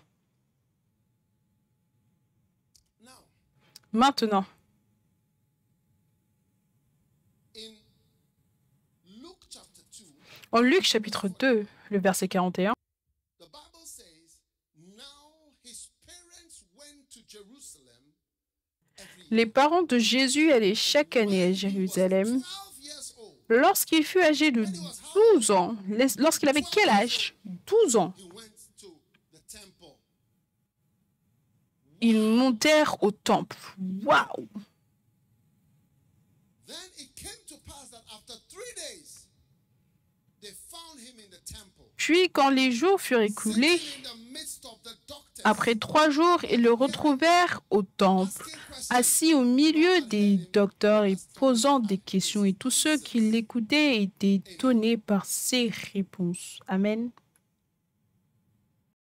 Now, Maintenant, in Luke chapter 2, en Luc chapitre 2, le verset 41, the Bible says, now his parents went to Jerusalem every year. les parents de Jésus allaient chaque année à Jérusalem. 12 years old. Lorsqu'il fut âgé de 12 ans, lorsqu'il avait quel âge? 12 ans. He went to the temple. Ils montèrent au temple. Waouh! Then it came to pass that after 3 days, they found him in the temple. Puis, quand les jours furent écoulés, Sitting in the midst of the doctors, après 3 jours, ils le retrouvèrent au temple, asking questions. assis au milieu des docteurs et posant des questions. Et tous ceux qui l'écoutaient étaient étonnés par ses réponses. Amen.